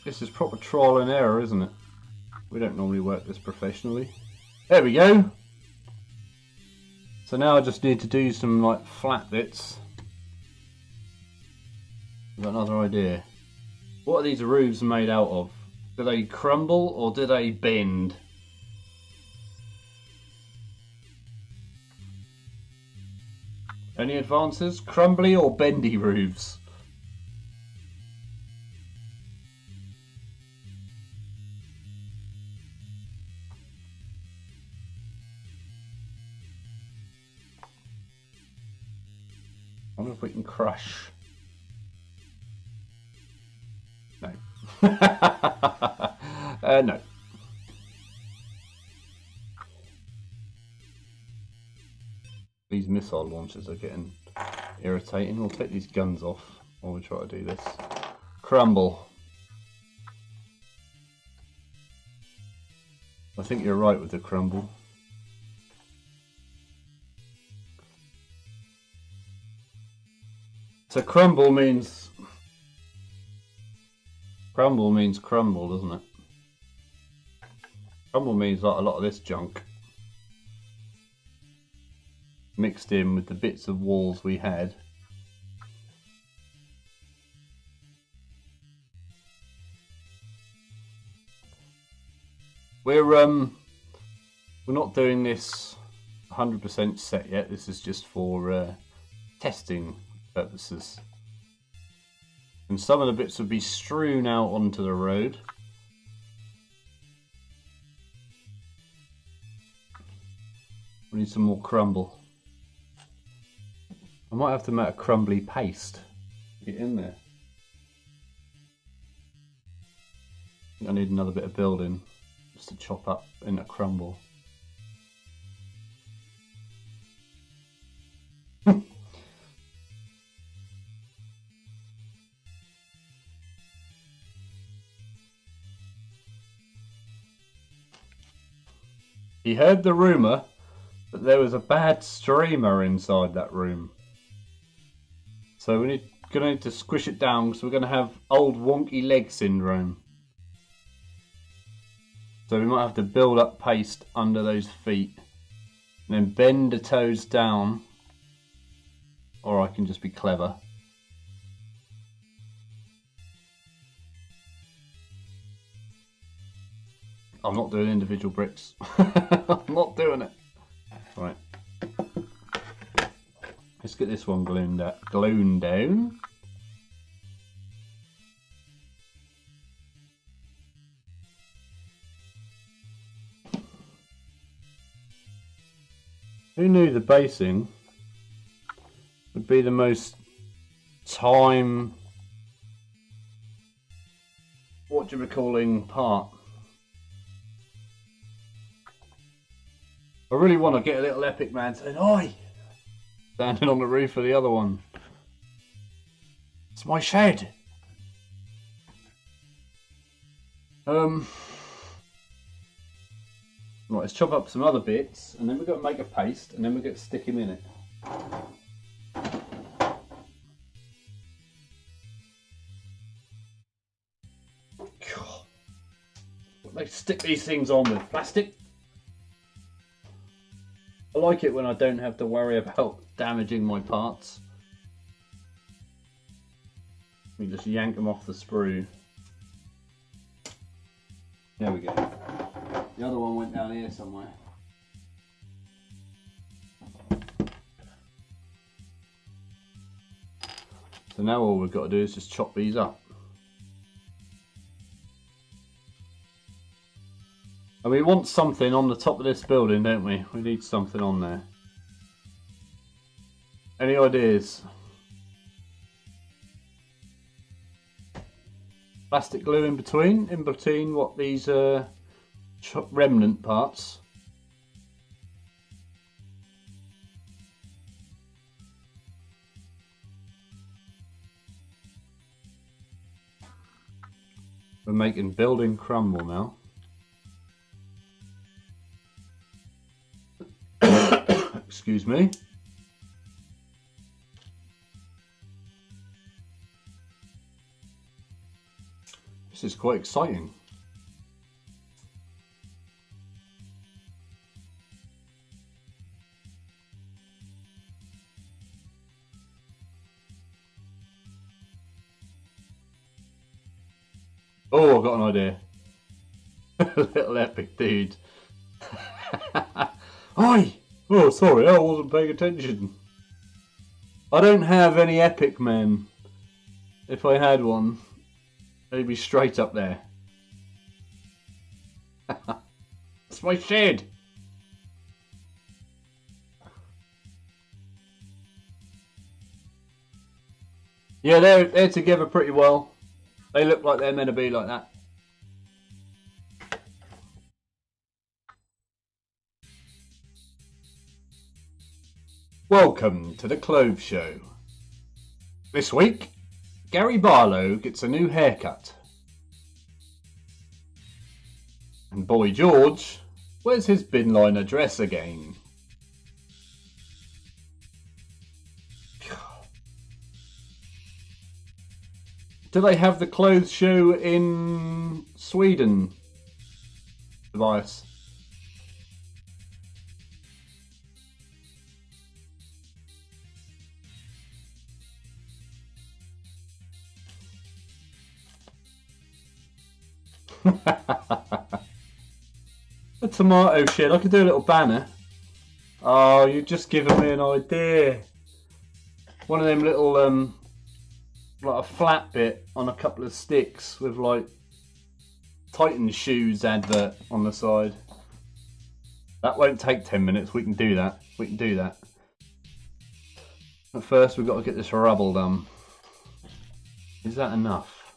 S1: This is proper trial and error, isn't it? We don't normally work this professionally. There we go. So now I just need to do some like flat bits. I've got another idea. What are these roofs made out of? Do they crumble or do they bend? Any advances? Crumbly or bendy roofs? I wonder if we can crush. No. No. These missile launchers are getting irritating. We'll take these guns off while we try to do this. Crumble. I think you're right with the crumble. So crumble means crumble, doesn't it? Crumble means like a lot of this junk mixed in with the bits of walls we had. We're not doing this 100% set yet. This is just for testing purposes. And some of the bits will be strewn out onto the road. We need some more crumble. I might have to make a crumbly paste. Get in there. I think I need another bit of building just to chop up in a crumble. He heard the rumour that there was a bad streamer inside that room. So we're going to need to squish it down because we're going to have old wonky leg syndrome. So we might have to build up paste under those feet. And then bend the toes down. Or I can just be clever. I'm not doing individual bricks. I'm not doing it. Right. Let's get this one glued down. Who knew the basing would be the most time, what do you recalling part? I really want to get a little epic man saying, "Oi!" Standing on the roof of the other one. It's my shed. Right, let's chop up some other bits, and then we've got to make a paste, and then we've got to stick him in it. God. What do they stick these things on with? Plastic? I like it when I don't have to worry about damaging my parts. We just yank them off the sprue. There we go. The other one went down here somewhere. So now all we've got to do is just chop these up. And we want something on the top of this building, don't we? We need something on there. Any ideas? Plastic glue in between what these remnant parts. We're making building crumble now. Excuse me. This is quite exciting. Oh, I've got an idea. Little epic dude. Oi! Oh, sorry, I wasn't paying attention. I don't have any epic men. If I had one, they'd be straight up there. That's my shed. Yeah, they're together pretty well. They look like they're meant to be like that. Welcome to the Clothes Show. This week, Gary Barlow gets a new haircut. And Boy George wears his bin liner dress again. Do they have the clothes show in Sweden, Tobias? A tomato shed. I could do a little banner. Oh, you've just given me an idea. One of them little like a flat bit on a couple of sticks with like Titan shoes advert on the side. That won't take 10 minutes. We can do that. We can do that. But first we've got to get this rubble done. Is that enough?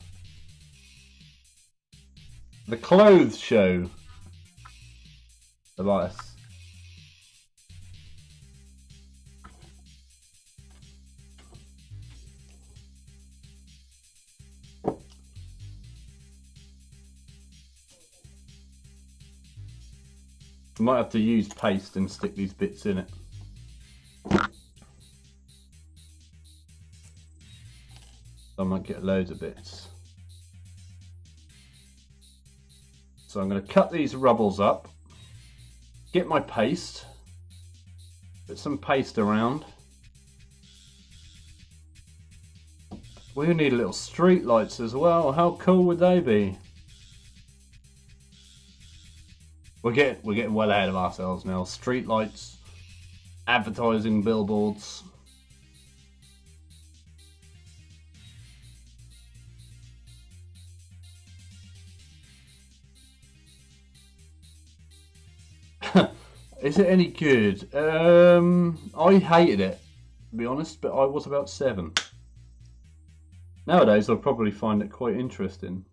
S1: The clothes show. Tobias. I might have to use paste and stick these bits in it. I might get loads of bits. So I'm going to cut these rubbles up, get my paste, put some paste around. We need little street lights as well. How cool would they be? We're getting well ahead of ourselves now. Street lights, advertising billboards. Is it any good? I hated it, to be honest, but I was about 7. Nowadays, I'll probably find it quite interesting.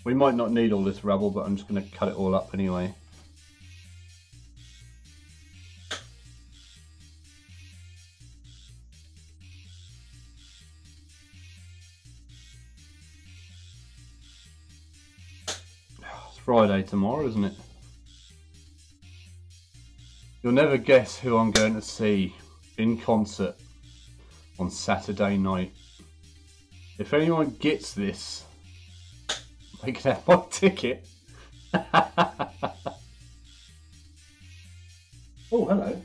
S1: We might not need all this rubble, but I'm just going to cut it all up anyway. It's Friday tomorrow, isn't it? You'll never guess who I'm going to see in concert on Saturday night. If anyone gets this, they can have my ticket. Oh, hello.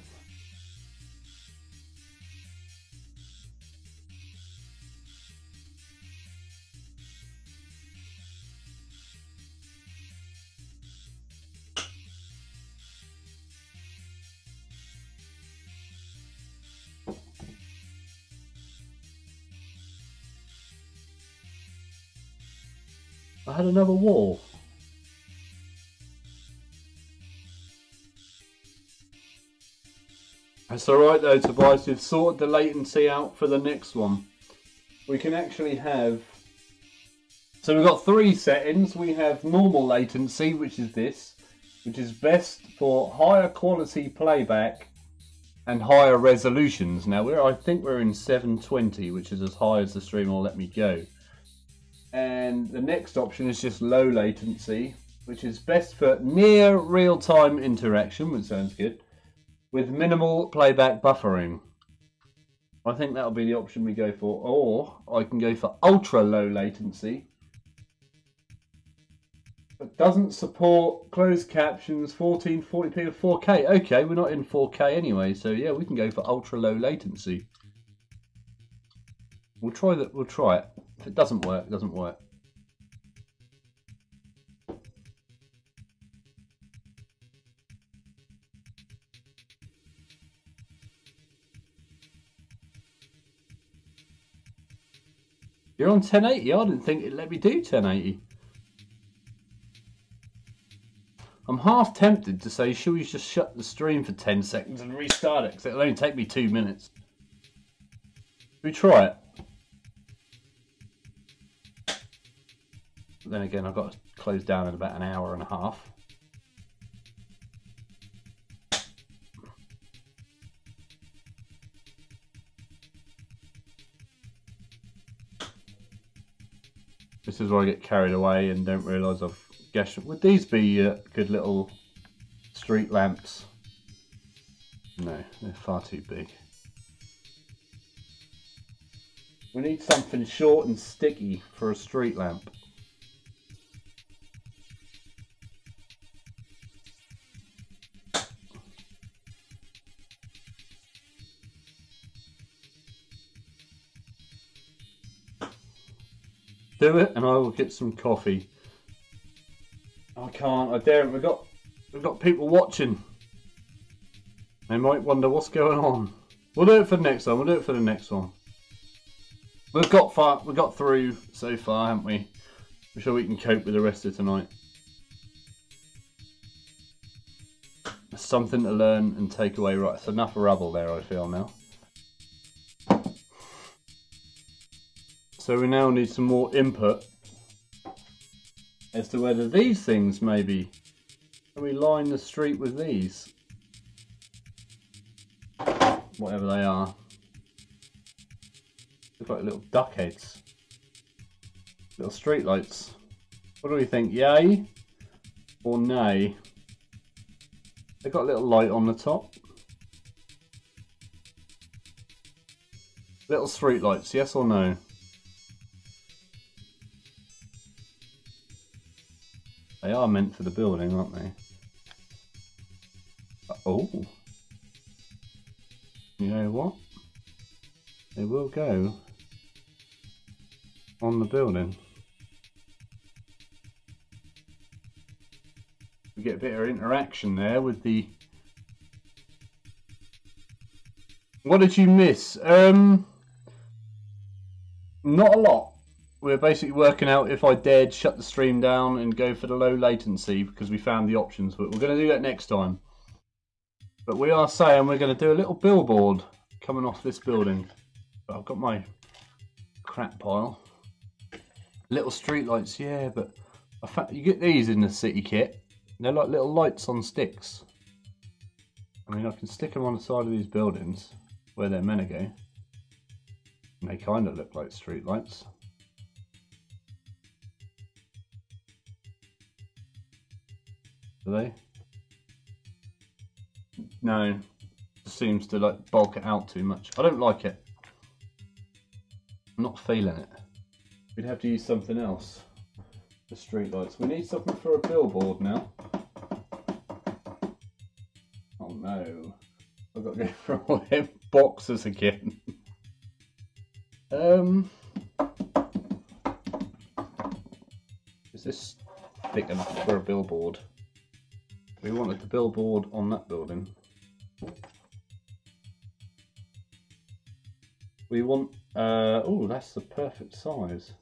S1: I had another wall. That's alright though, Tobias, we've sorted the latency out for the next one. We can actually have... So we've got 3 settings. We have normal latency, which is this, which is best for higher quality playback and higher resolutions. Now I think we're in 720, which is as high as the stream will let me go. And the next option is just low latency, which is best for near real-time interaction, which sounds good, with minimal playback buffering. I think that'll be the option we go for. Or I can go for ultra low latency. It doesn't support closed captions, 1440p or 4K. Okay, we're not in 4K anyway, so yeah, we can go for ultra low latency. We'll try that. We'll try it. If it doesn't work, it doesn't work. You're on 1080. I didn't think it let me do 1080. I'm half tempted to say, should we just shut the stream for 10 seconds and restart it? Because it'll only take me 2 minutes. Should we try it? Then again, I've got to close down in about an hour and a half. This is where I get carried away and don't realise I've guessed. Would these be good little street lamps? No, they're far too big. We need something short and sticky for a street lamp. Do it, and I will get some coffee. I can't. I daren't. We've got people watching. They might wonder what's going on. We'll do it for the next one. We'll do it for the next one. We've got through so far, haven't we? I'm sure we can cope with the rest of tonight. There's something to learn and take away. Right, it's enough rubble there, I feel now. So we now need some more input as to whether these things maybe, can we line the street with these? Whatever they are. Look like little duck heads. Little street lights. What do we think? Yay or nay? They've got a little light on the top. Little street lights, yes or no? They are meant for the building, aren't they? Oh. You know what? They will go on the building. We get a bit of interaction there with the... What did you miss? Not a lot. We're basically working out if I dared shut the stream down and go for the low latency because we found the options, but we're going to do that next time. But we are saying we're going to do a little billboard coming off this building. But I've got my crap pile. Little street lights, yeah, but you get these in the city kit. They're like little lights on sticks. I mean, I can stick them on the side of these buildings where they're meant to go. And they kind of look like street lights. Do they? No, it seems to like bulk it out too much. I don't like it. I'm not feeling it. We'd have to use something else for street lights. We need something for a billboard now. Oh no, I've got to go for all them boxes again. Is this thick enough for a billboard? We wanted the billboard on that building. We want, oh, that's the perfect size.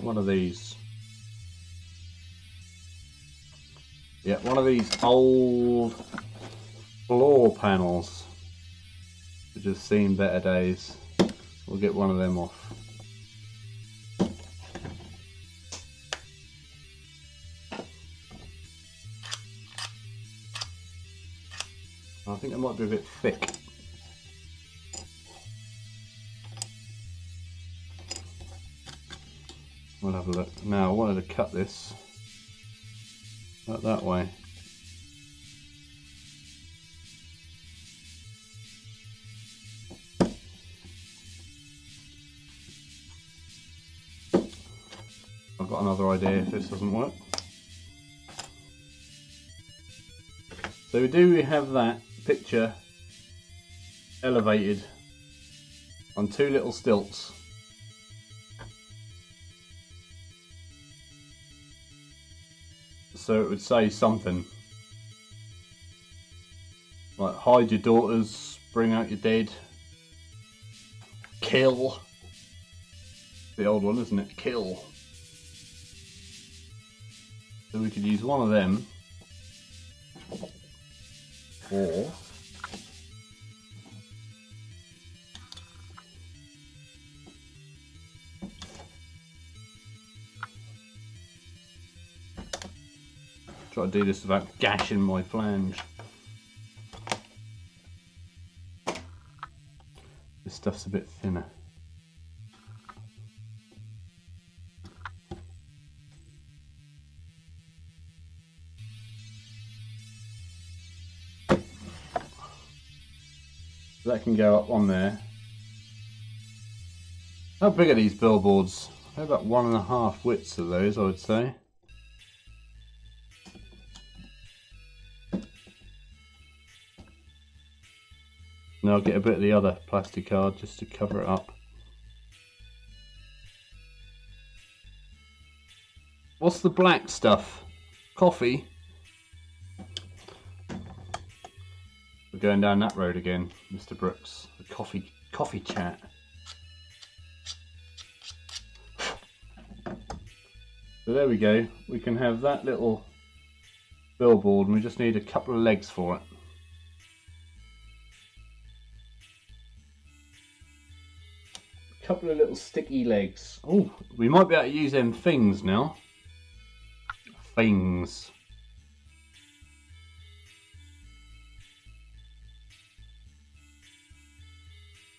S1: One of these. Yeah, one of these old floor panels. We've just seen better days. We'll get one of them off. I think it might be a bit thick. We'll have a look. Now I wanted to cut this that way. I've got another idea if this doesn't work. So we have that picture elevated on two little stilts. So it would say something like hide your daughters, bring out your dead, kill. The old one, isn't it? Kill. So we could use one of them, or try to do this without gashing my flange. This stuff's a bit thinner. That can go up on there. How big are these billboards? They're about 1.5 widths of those, I would say. Now I'll get a bit of the other plastic card just to cover it up. What's the black stuff? Coffee? We're going down that road again, Mr. Brooks. The coffee chat. So there we go. We can have that little billboard and we just need a couple of legs for it. couple of little sticky legs. Oh, we might be able to use them things now. Things.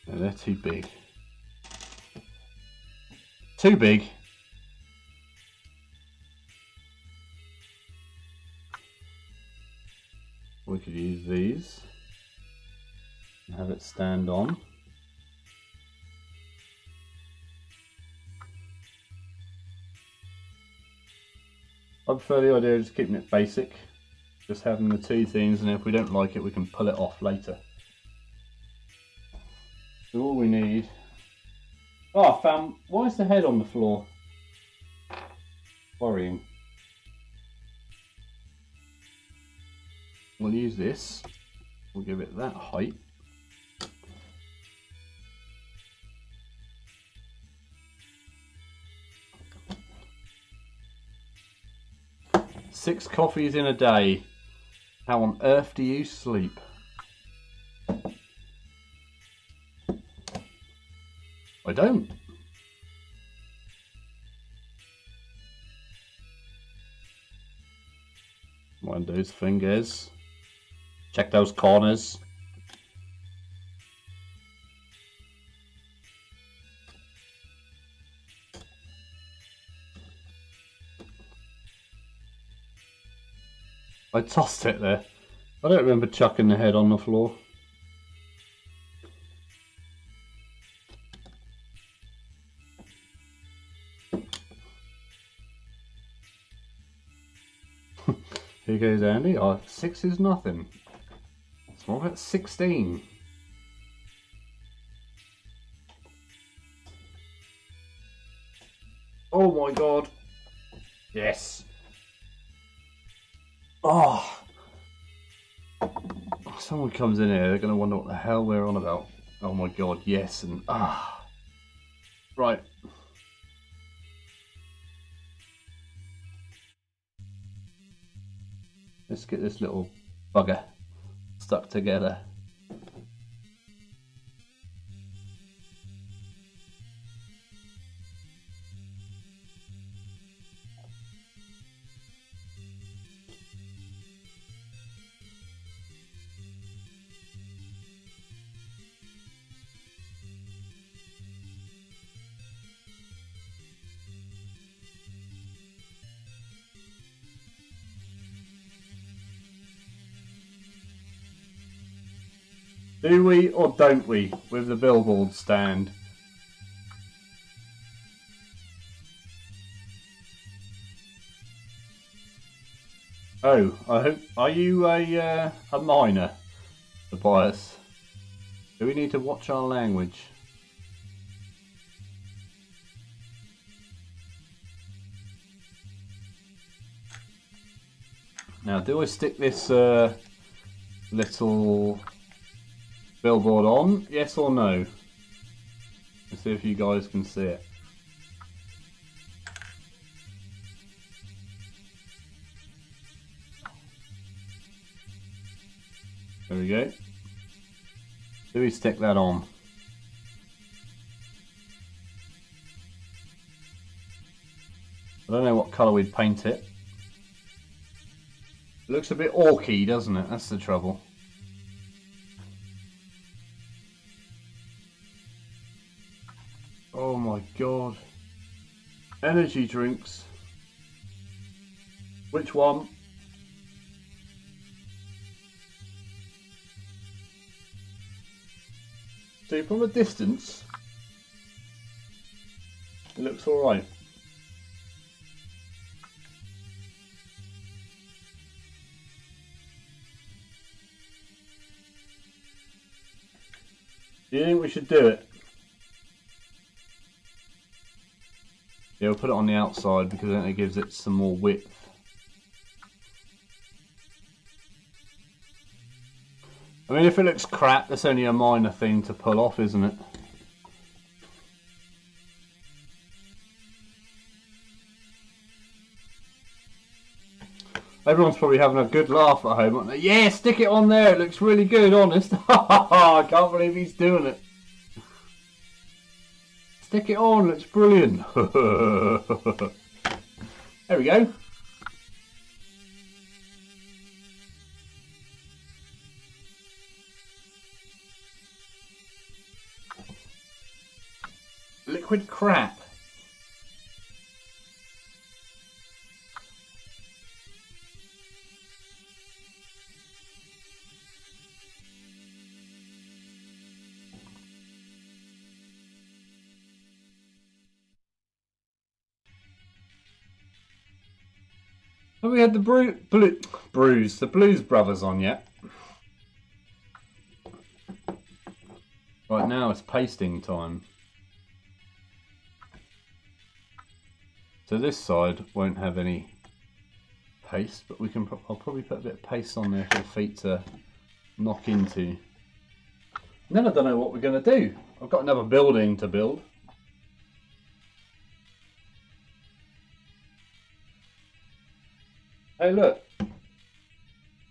S1: No, they're too big. Too big. We could use these and have it stand on. I prefer the idea of just keeping it basic, just having the two things, and if we don't like it we can pull it off later. So all we need... Oh, I found... Why is the head on the floor? Worrying. We'll use this. We'll give it that height. Six coffees in a day. How on earth do you sleep? I don't. Mind those fingers. Check those corners. I tossed it there. I don't remember chucking the head on the floor. Here goes Andy. Oh, 6 is nothing. It's more about 16. Oh my god. Yes. Oh. Someone comes in here, they're going to wonder what the hell we're on about. Oh my god, yes, and ah. Right. Let's get this little bugger stuck together. Do we or don't we with the billboard stand? Oh, I hope. Are you a miner, Tobias? Do we need to watch our language? Now, do I stick this little billboard on? Yes or no? Let's see if you guys can see it. There we go. Do we stick that on? I don't know what colour we'd paint it. It looks a bit orky, doesn't it? That's the trouble. Oh my god. Energy drinks. Which one? See, from a distance, it looks alright. Do you think we should do it? Yeah, we'll put it on the outside because then it gives it some more width. I mean, if it looks crap, that's only a minor thing to pull off, isn't it? Everyone's probably having a good laugh at home, aren't they? Yeah, stick it on there, it looks really good, honest. I can't believe he's doing it. Stick it on, it's brilliant. There we go. Liquid crap. Have we had the the Blues Brothers on yet? Right now it's pasting time. So this side won't have any paste, but we can. I'll probably put a bit of paste on there for the feet to knock into. And then I don't know what we're going to do. I've got another building to build. Hey look,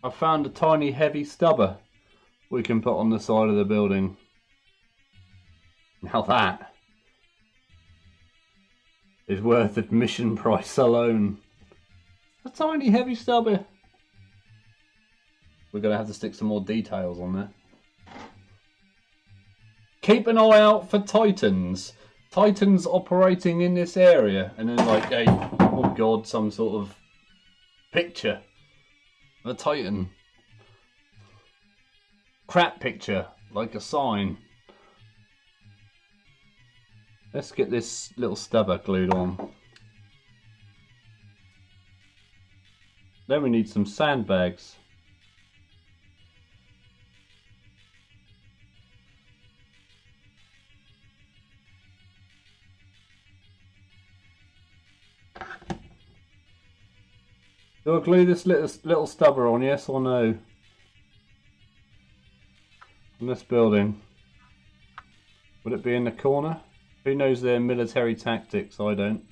S1: I found a tiny heavy stubber we can put on the side of the building. Now that is worth admission price alone. A tiny heavy stubber. We're going to have to stick some more details on there. Keep an eye out for Titans. Titans operating in this area. And then like a, oh god, some sort of picture of a Titan. Crap picture, like a sign. Let's get this little stubber glued on. Then we need some sandbags. Do I glue this little stubber on, yes or no? On this building. Would it be in the corner? Who knows their military tactics? I don't.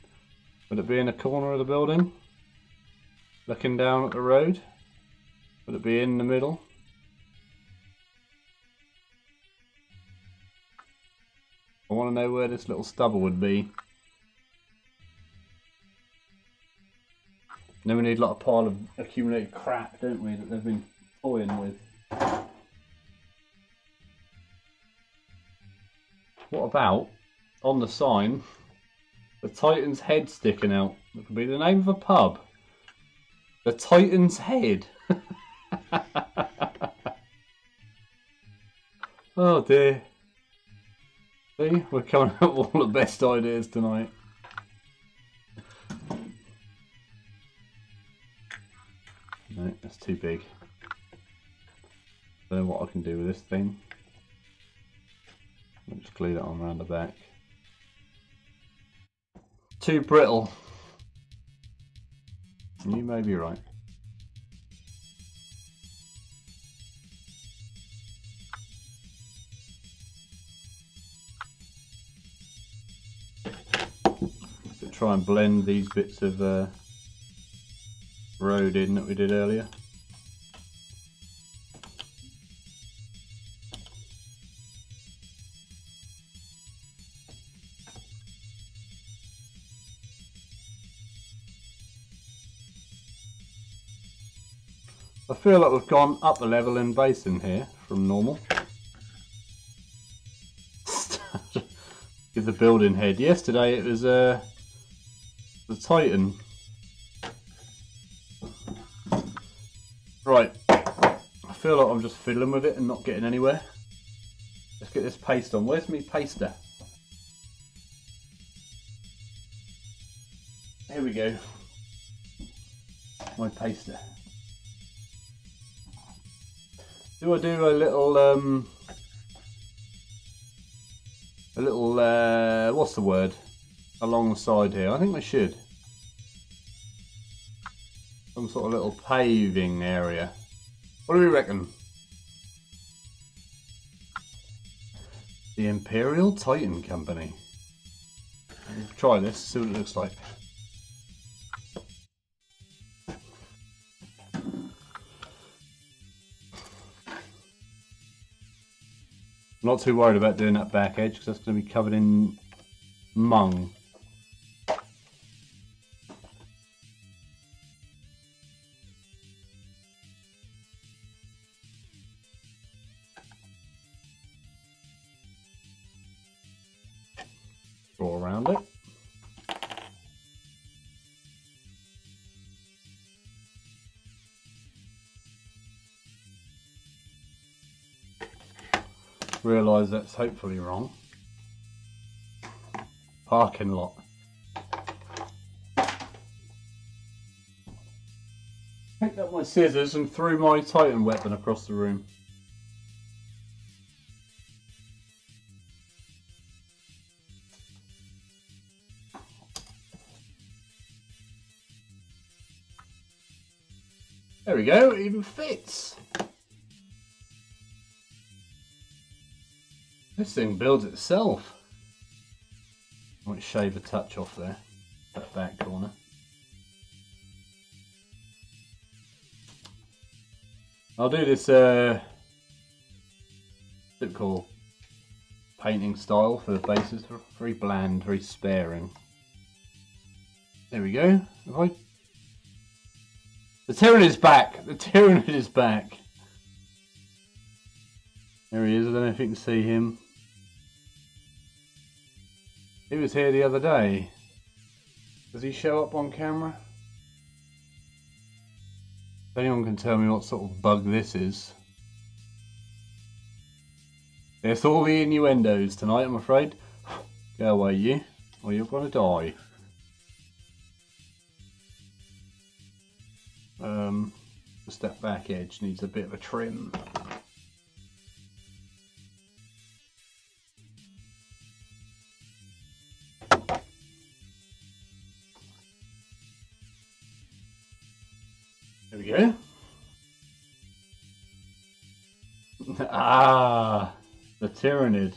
S1: Would it be in the corner of the building? Looking down at the road? Would it be in the middle? I want to know where this little stubber would be. And then we need like a pile of accumulated crap, don't we, that they've been toying with. What about, on the sign, the Titan's head sticking out? That could be the name of a pub. The Titan's Head. Oh dear. See, we're coming up with all the best ideas tonight. No, that's too big. Don't know what I can do with this thing. I'll just glue that on around the back. Too brittle. You may be right. To try and blend these bits of road in that we did earlier. I feel like we've gone up a level in basing here from normal. Give the building head. Yesterday it was the Titan. Right, I feel like I'm just fiddling with it and not getting anywhere. Let's get this paste on. Where's me paster? Here we go. My paster. Do I do a little what's the word, along the side here? I think we should. Some sort of little paving area. What do we reckon? The Imperial Titan Company. Let's try this, see what it looks like. I'm not too worried about doing that back edge because that's going to be covered in Mung. Draw around it. Realise that's hopefully wrong. Parking lot. Picked up my scissors and threw my Titan weapon across the room. There we go, it even fits. This thing builds itself. Might shave a touch off there, that back corner. I'll do this typical painting style for the bases, very bland, very sparing. There we go. The Tyranid is back! The Tyranid is back! There he is, I don't know if you can see him. He was here the other day. Does he show up on camera? If anyone can tell me what sort of bug this is. It's all the innuendos tonight, I'm afraid. Go away, you, or you're gonna die. Just that back edge needs a bit of a trim. There we go. Ah, the Tyranid.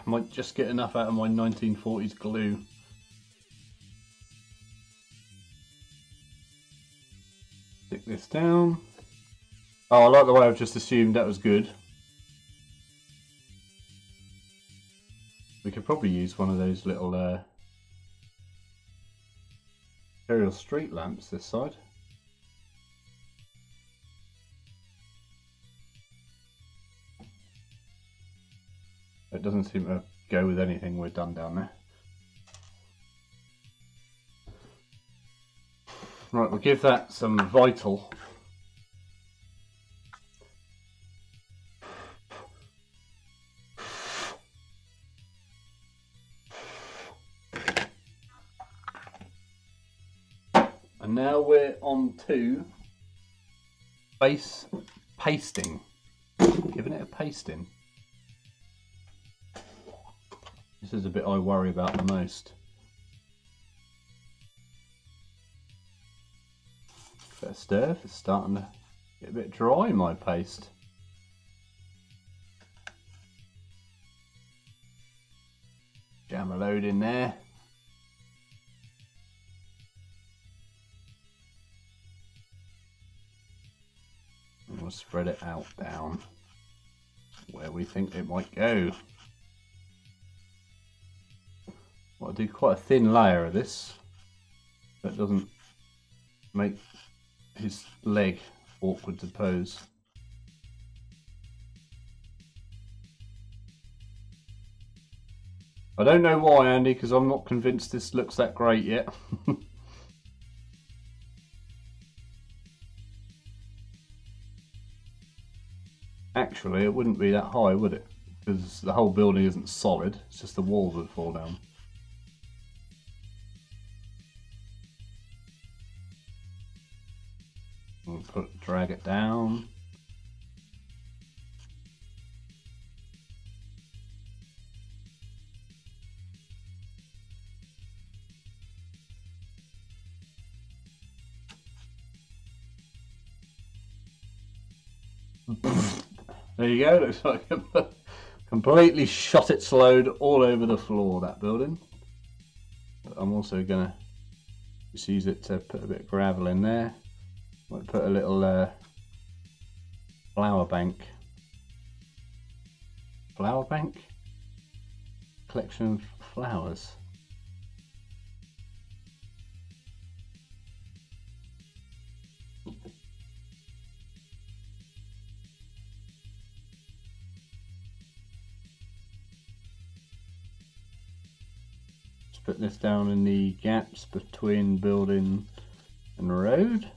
S1: Might just get enough out of my 1940s glue. Stick this down. Oh, I like the way I've just assumed that was good. We could probably use one of those little Imperial street lamps this side. It doesn't seem to go with anything we've done down there. Right, we'll give that some vital. And now we're on to base pasting. Giving it a pasting. This is the bit I worry about the most. Bit of stir, it's starting to get a bit dry, my paste. Jam a load in there. And we'll spread it out down where we think it might go. I'll do quite a thin layer of this, so it doesn't make his leg awkward to pose. I don't know why, Andy, because I'm not convinced this looks that great yet. Actually, it wouldn't be that high, would it? Because the whole building isn't solid, it's just the walls would fall down. We'll drag it down. There you go, looks like it completely shot its load all over the floor, that building. But I'm also going to just use it to put a bit of gravel in there. Might put a little Flower bank. Flower bank? Collection of flowers. Just put this down in the gaps between building and road.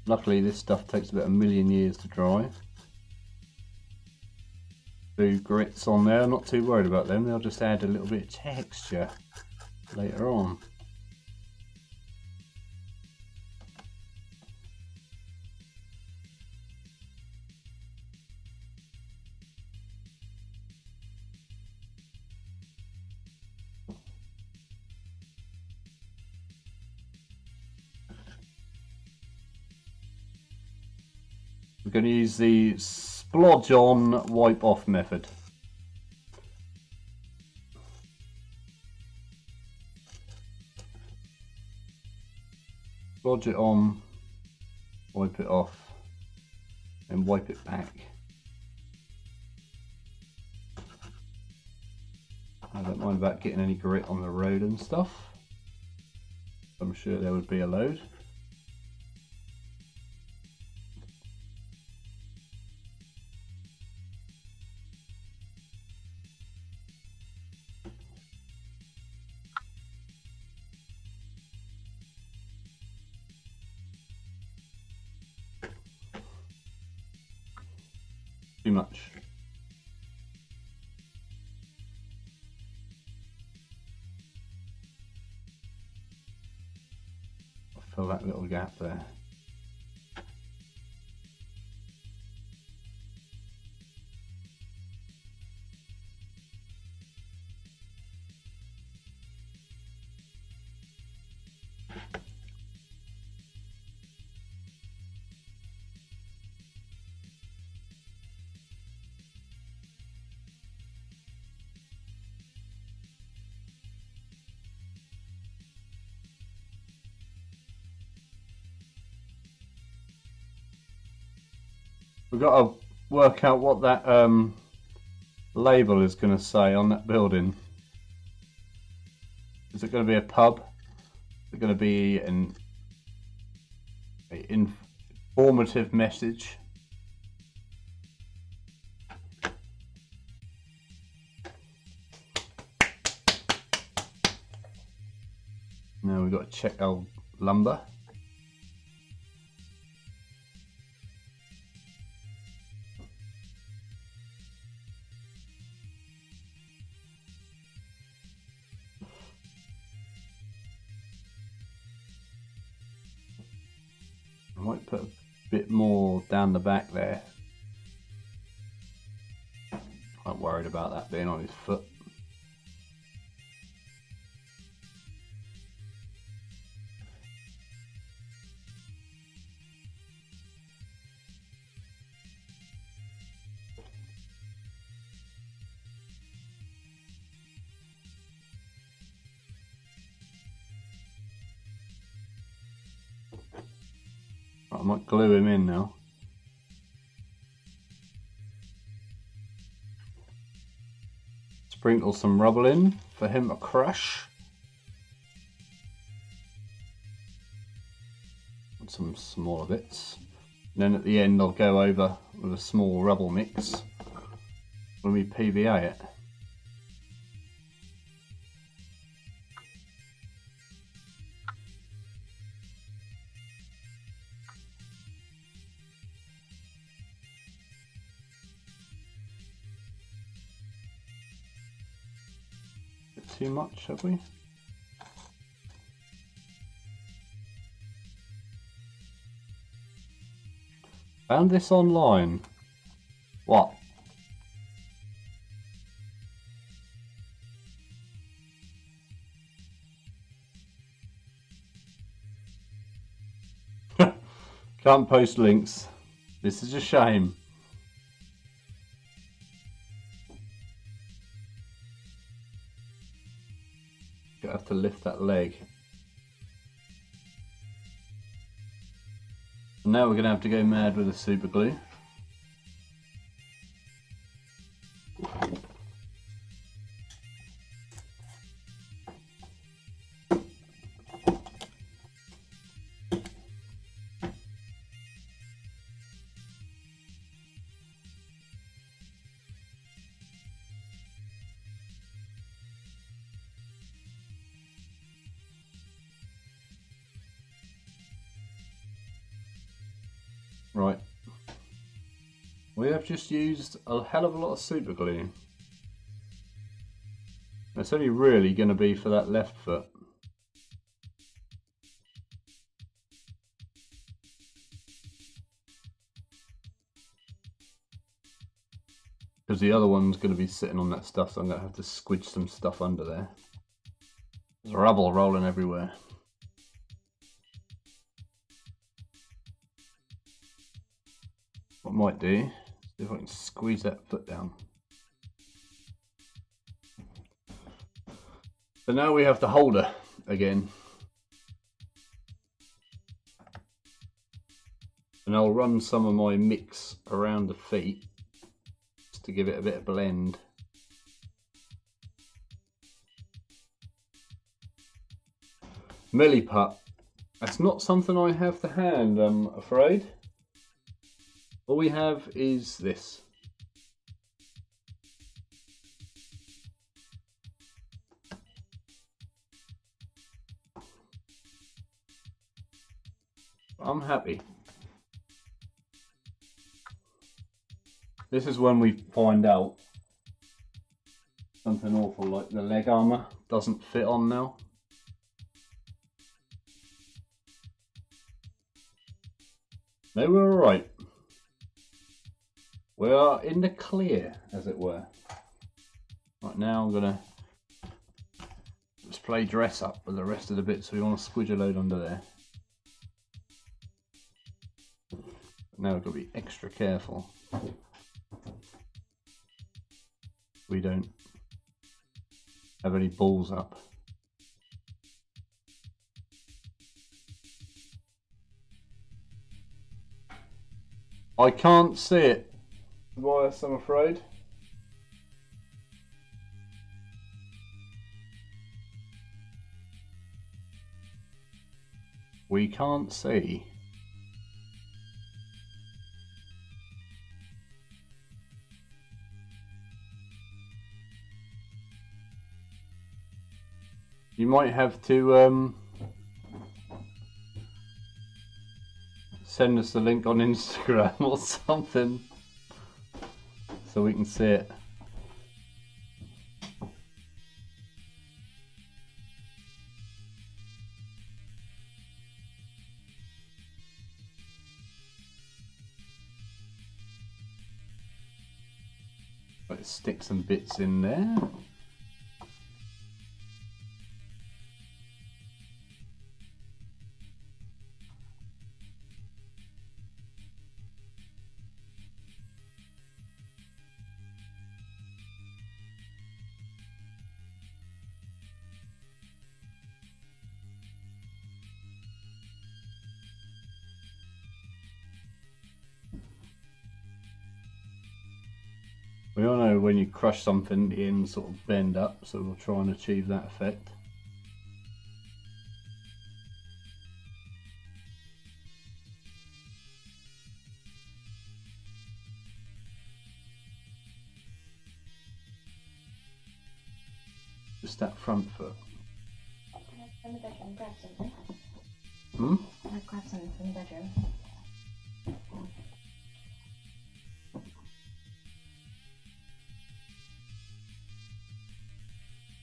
S1: Luckily this stuff takes about 1,000,000 years to dry. Blue grits on there, I'm not too worried about them, they'll just add a little bit of texture later on. We're going to use the splodge on wipe off method. Splodge it on, wipe it off, and wipe it back. I don't mind about getting any grit on the road and stuff. I'm sure there would be a load. Too much. I'll fill that little gap there. We've got to work out what that label is going to say on that building. Is it going to be a pub? Is it going to be an informative message? Now we've got to check our lumber. I might put a bit more down the back there. I'm worried about that being on his foot. I might glue him in now. Sprinkle some rubble in for him to crush. And some smaller bits. And then at the end I'll go over with a small rubble mix when we PVA it. Too much, have we? Found this online. What? Can't post links. This is a shame. gonna have to lift that leg. And now we're gonna have to go mad with the super glue. Right, we have just used a hell of a lot of super glue. It's only really going to be for that left foot. Because the other one's going to be sitting on that stuff, so I'm going to have to squidge some stuff under there. There's rubble rolling everywhere. What I might do, see if I can squeeze that foot down. So now we have the holder again. And I'll run some of my mix around the feet just to give it a bit of blend. Milliput. That's not something I have to hand, I'm afraid. All we have is this. I'm happy. This is when we find out something awful, like the leg armour doesn't fit on now. No, we're alright. We are in the clear, as it were. Right now I'm gonna just play dress up with the rest of the bits, so we want to squidge a load under there. Now we've got to be extra careful we don't have any balls up. I can't see it, Tobias, I'm afraid. We can't see. You might have to send us the link on Instagram or something so we can see it. Let's stick some bits in there. We all know when you crush something, the ends sort of bend up, so we'll try and achieve that effect. Just that front foot.
S2: From the bedroom, grab something.
S1: Hmm?
S2: I'll grab something from the bedroom.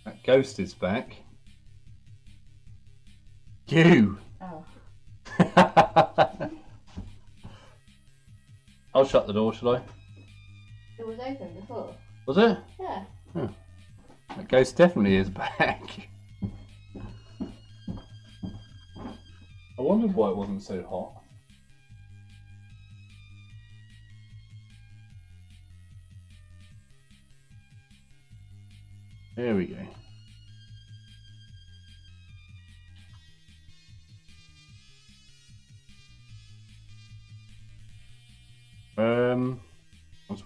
S1: That ghost is back. You!
S2: Oh.
S1: I'll shut the door, shall I?
S2: It was open before.
S1: Was it?
S2: Yeah.
S1: Oh. That ghost definitely is back. I wondered why it wasn't so hot. There we go.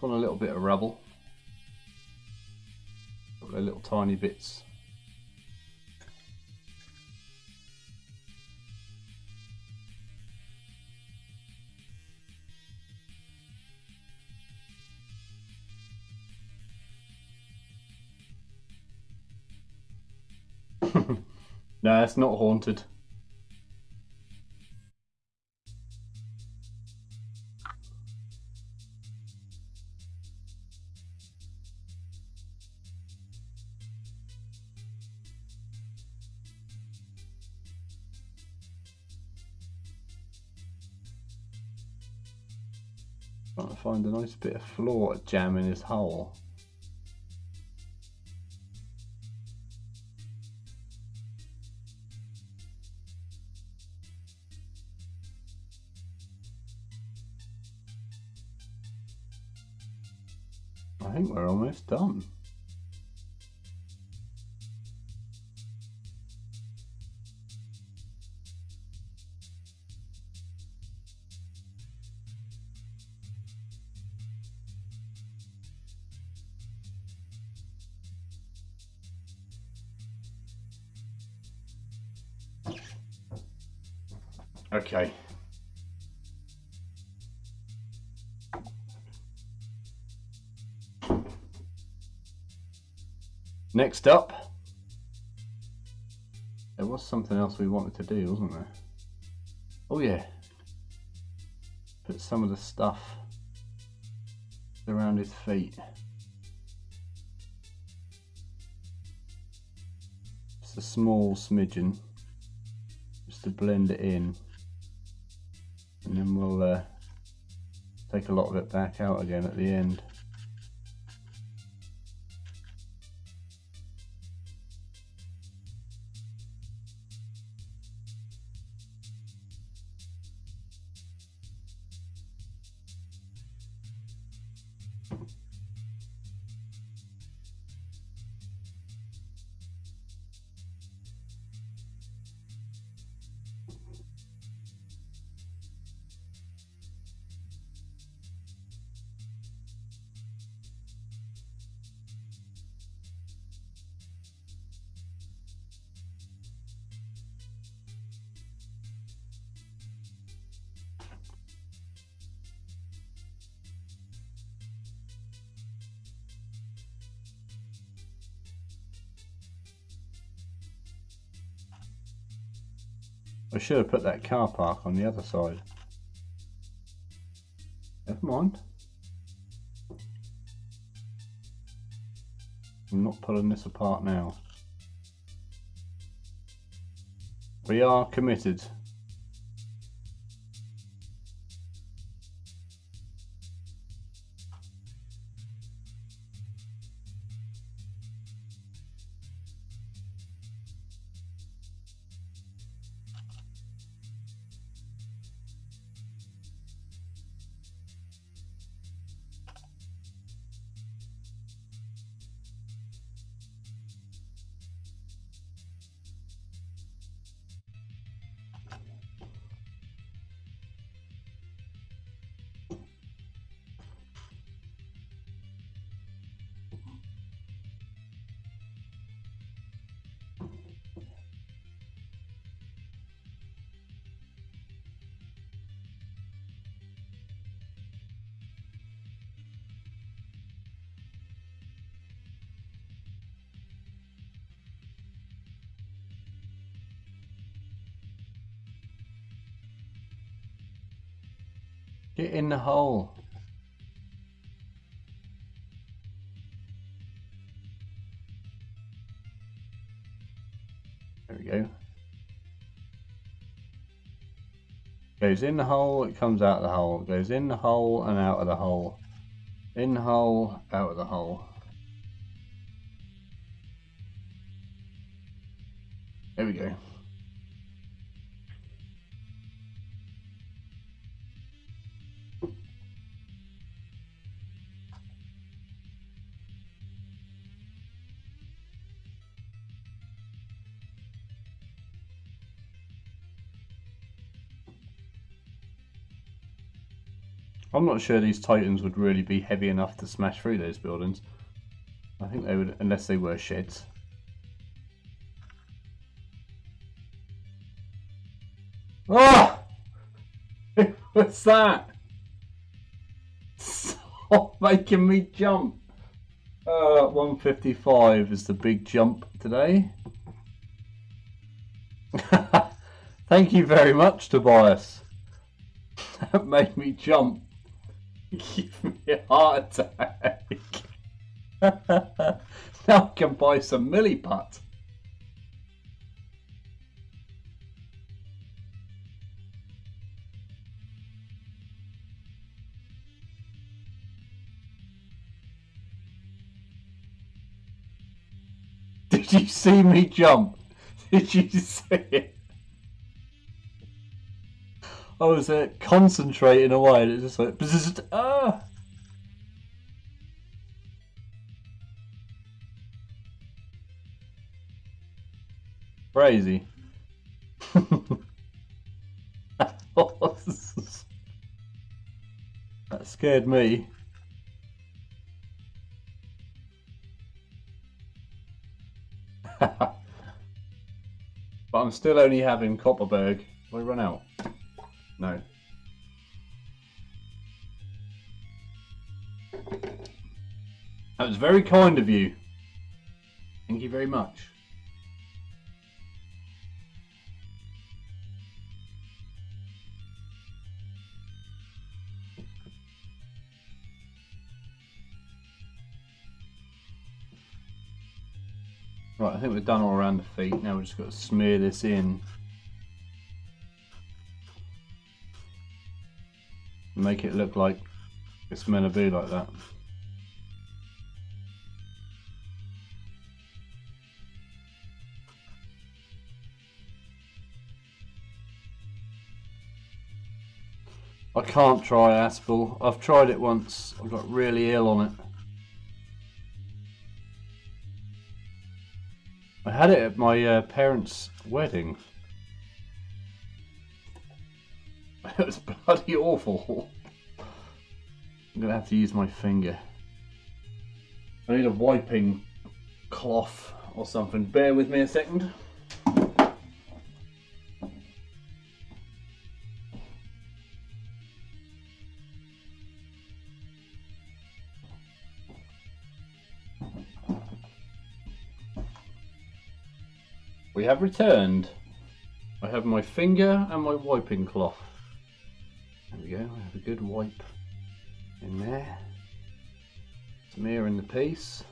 S1: on a little bit of rubble. Got the little tiny bits. No, it's not haunted. Trying to find a nice bit of floor to jam in his hole. I think we're almost done. Okay. Next up, there was something else we wanted to do, wasn't there? Oh yeah. Put some of the stuff around his feet. Just a small smidgen, just to blend it in. And then we'll take a lot of it back out again at the end. I should have put that car park on the other side. Never mind. I'm not pulling this apart now. We are committed. Get in the hole. There we go. Goes in the hole, it comes out of the hole. It goes in the hole and out of the hole. In the hole, out of the hole. There we go. I'm not sure these Titans would really be heavy enough to smash through those buildings. I think they would, unless they were sheds. Oh! What's that? Stop making me jump. 155 is the big jump today. Thank you very much, Tobias. That made me jump. Give me a heart attack. Now I can buy some milliput. Did you see me jump? Did you see it? I was concentrating away and it was just like... Ah! Crazy. That scared me. But I'm still only having Copperberg. Will I run out? No. That was very kind of you. Thank you very much. Right, I think we're done all around the feet. Now we've just got to smear this in. Make it look like it's meant to be like that. I can't try Aspel. I've tried it once. I got really ill on it. I had it at my parents' wedding. It was bloody awful. I'm going to have to use my finger. I need a wiping cloth or something. Bear with me a second. We have returned. I have my finger and my wiping cloth. There we go, I have a good wipe in there. Smear in the piece.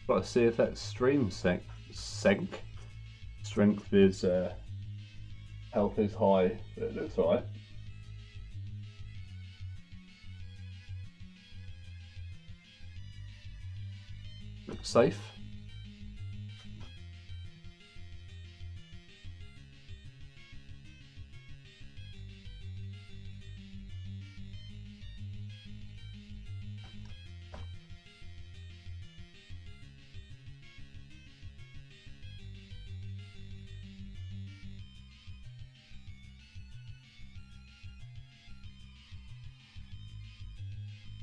S1: Got to see if that stream strength is health is high, but it looks alright. Looks safe.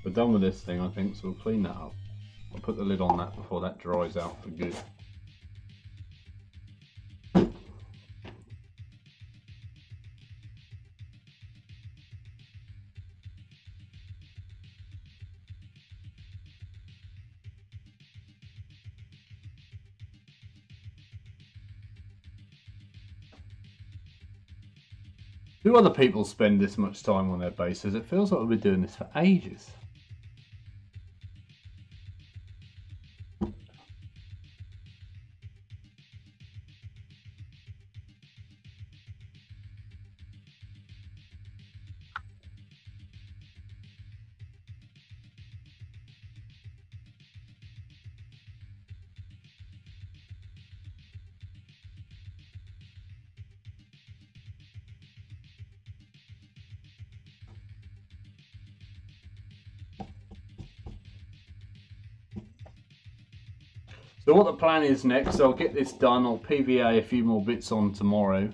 S1: We're done with this thing, I think, so we'll clean that up. I'll put the lid on that before that dries out for good. Do other people spend this much time on their bases? It feels like we've been doing this for ages. So what the plan is next, I'll get this done, I'll PVA a few more bits on tomorrow.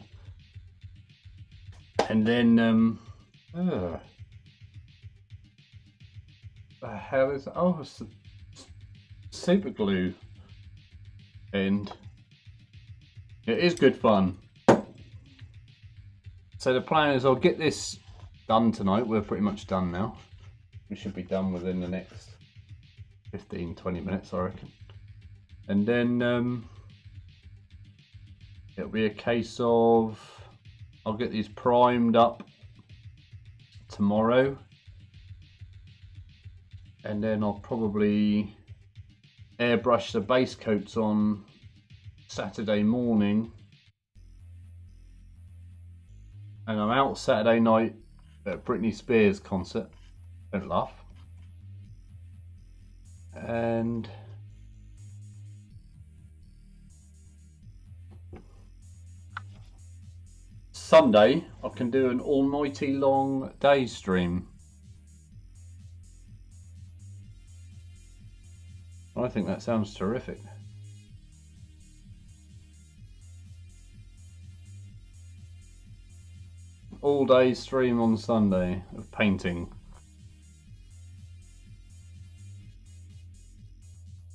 S1: And then, the hell is, oh, it's super glue. And it is good fun. So the plan is I'll get this done tonight. We're pretty much done now. We should be done within the next 15-20 minutes, I reckon. And then it'll be a case of I'll get these primed up tomorrow, and then I'll probably airbrush the base coats on Saturday morning, and I'm out Saturday night at Britney Spears concert. Don't laugh. And Sunday I can do an almighty long day stream. I think that sounds terrific. All day stream on Sunday of painting.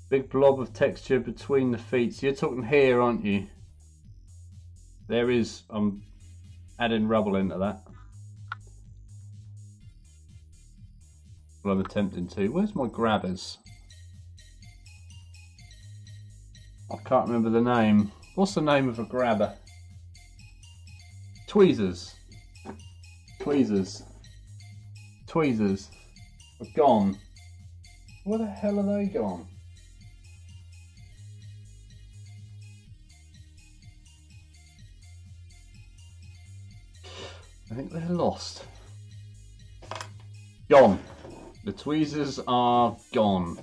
S1: Big blob of texture between the feet. So you're talking here, aren't you? There is, I'm adding rubble into that. Well, I'm attempting to. Where's my grabbers? I can't remember the name. What's the name of a grabber? Tweezers. Tweezers. Tweezers. Are gone. Where the hell are they gone? I think they're lost. Gone. The tweezers are gone.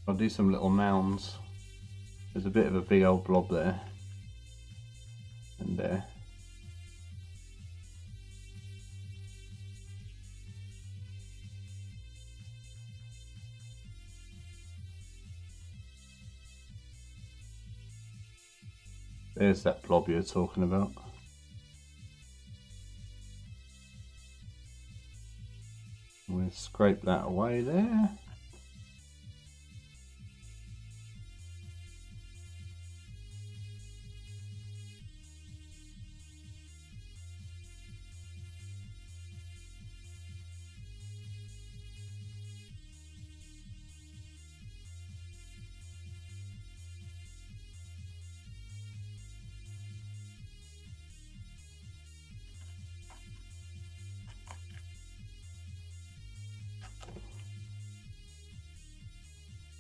S1: I'll do some little mounds. There's a bit of a big old blob there. And there. There's that blob you're talking about. We'll scrape that away there.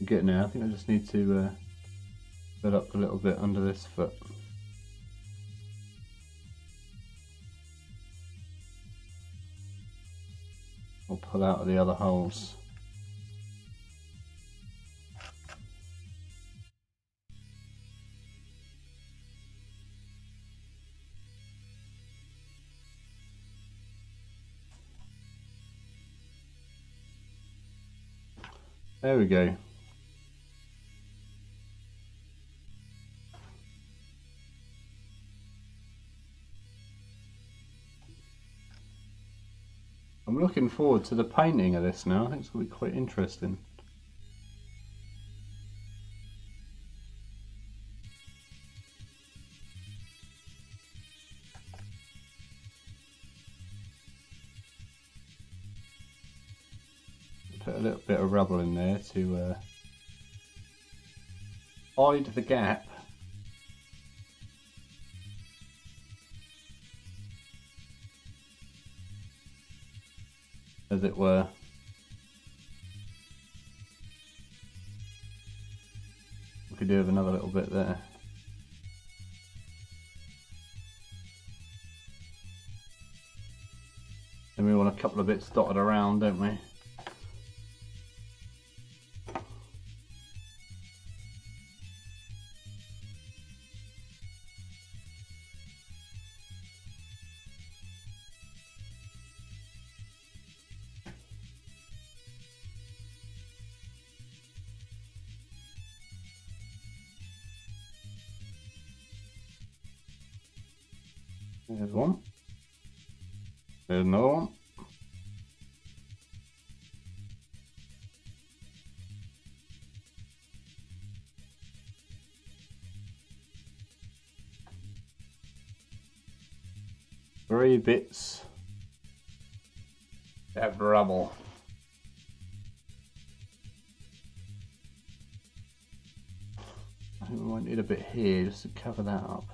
S1: Getting there. I think I just need to fill up a little bit under this foot. I'll pull out of the other holes. There we go. I'm looking forward to the painting of this now. I think it's going to be quite interesting. Put a little bit of rubble in there to hide the gap. As it were. We could do with another little bit there. And we want a couple of bits dotted around, don't we? There's one. There's another one. Three bits of rubble. I think we might need a bit here just to cover that up.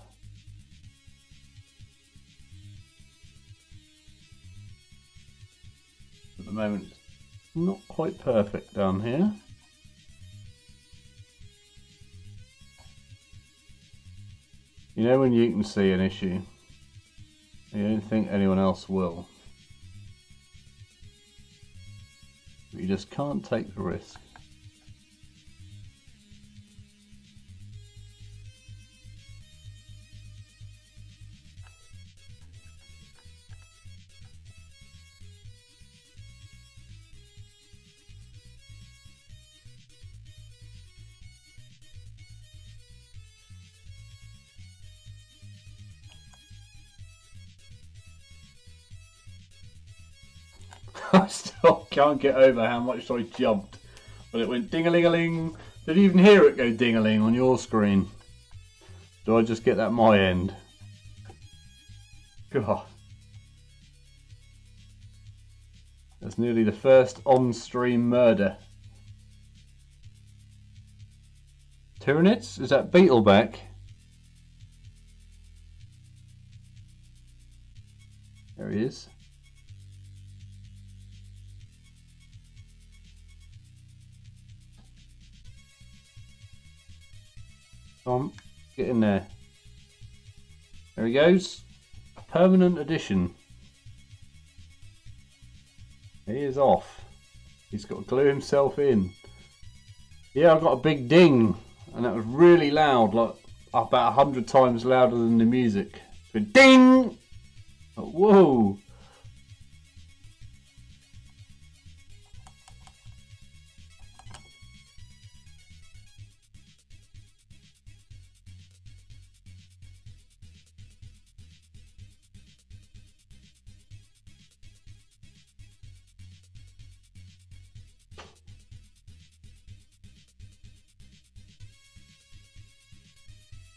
S1: At the moment, it's not quite perfect down here. You know when you can see an issue, you don't think anyone else will. But you just can't take the risk. I still can't get over how much I jumped when it went ding-a-ling-a-ling. Did you even hear it go ding-a-ling on your screen? Do I just get that at my end? God. That's nearly the first on-stream murder. Tyranids? Is that beetle back? There he is. Come on, get in there. There he goes. Permanent addition. He is off. He's got to glue himself in. Yeah, I got a big ding, and that was really loud, like about 100 times louder than the music. But ding! Whoa!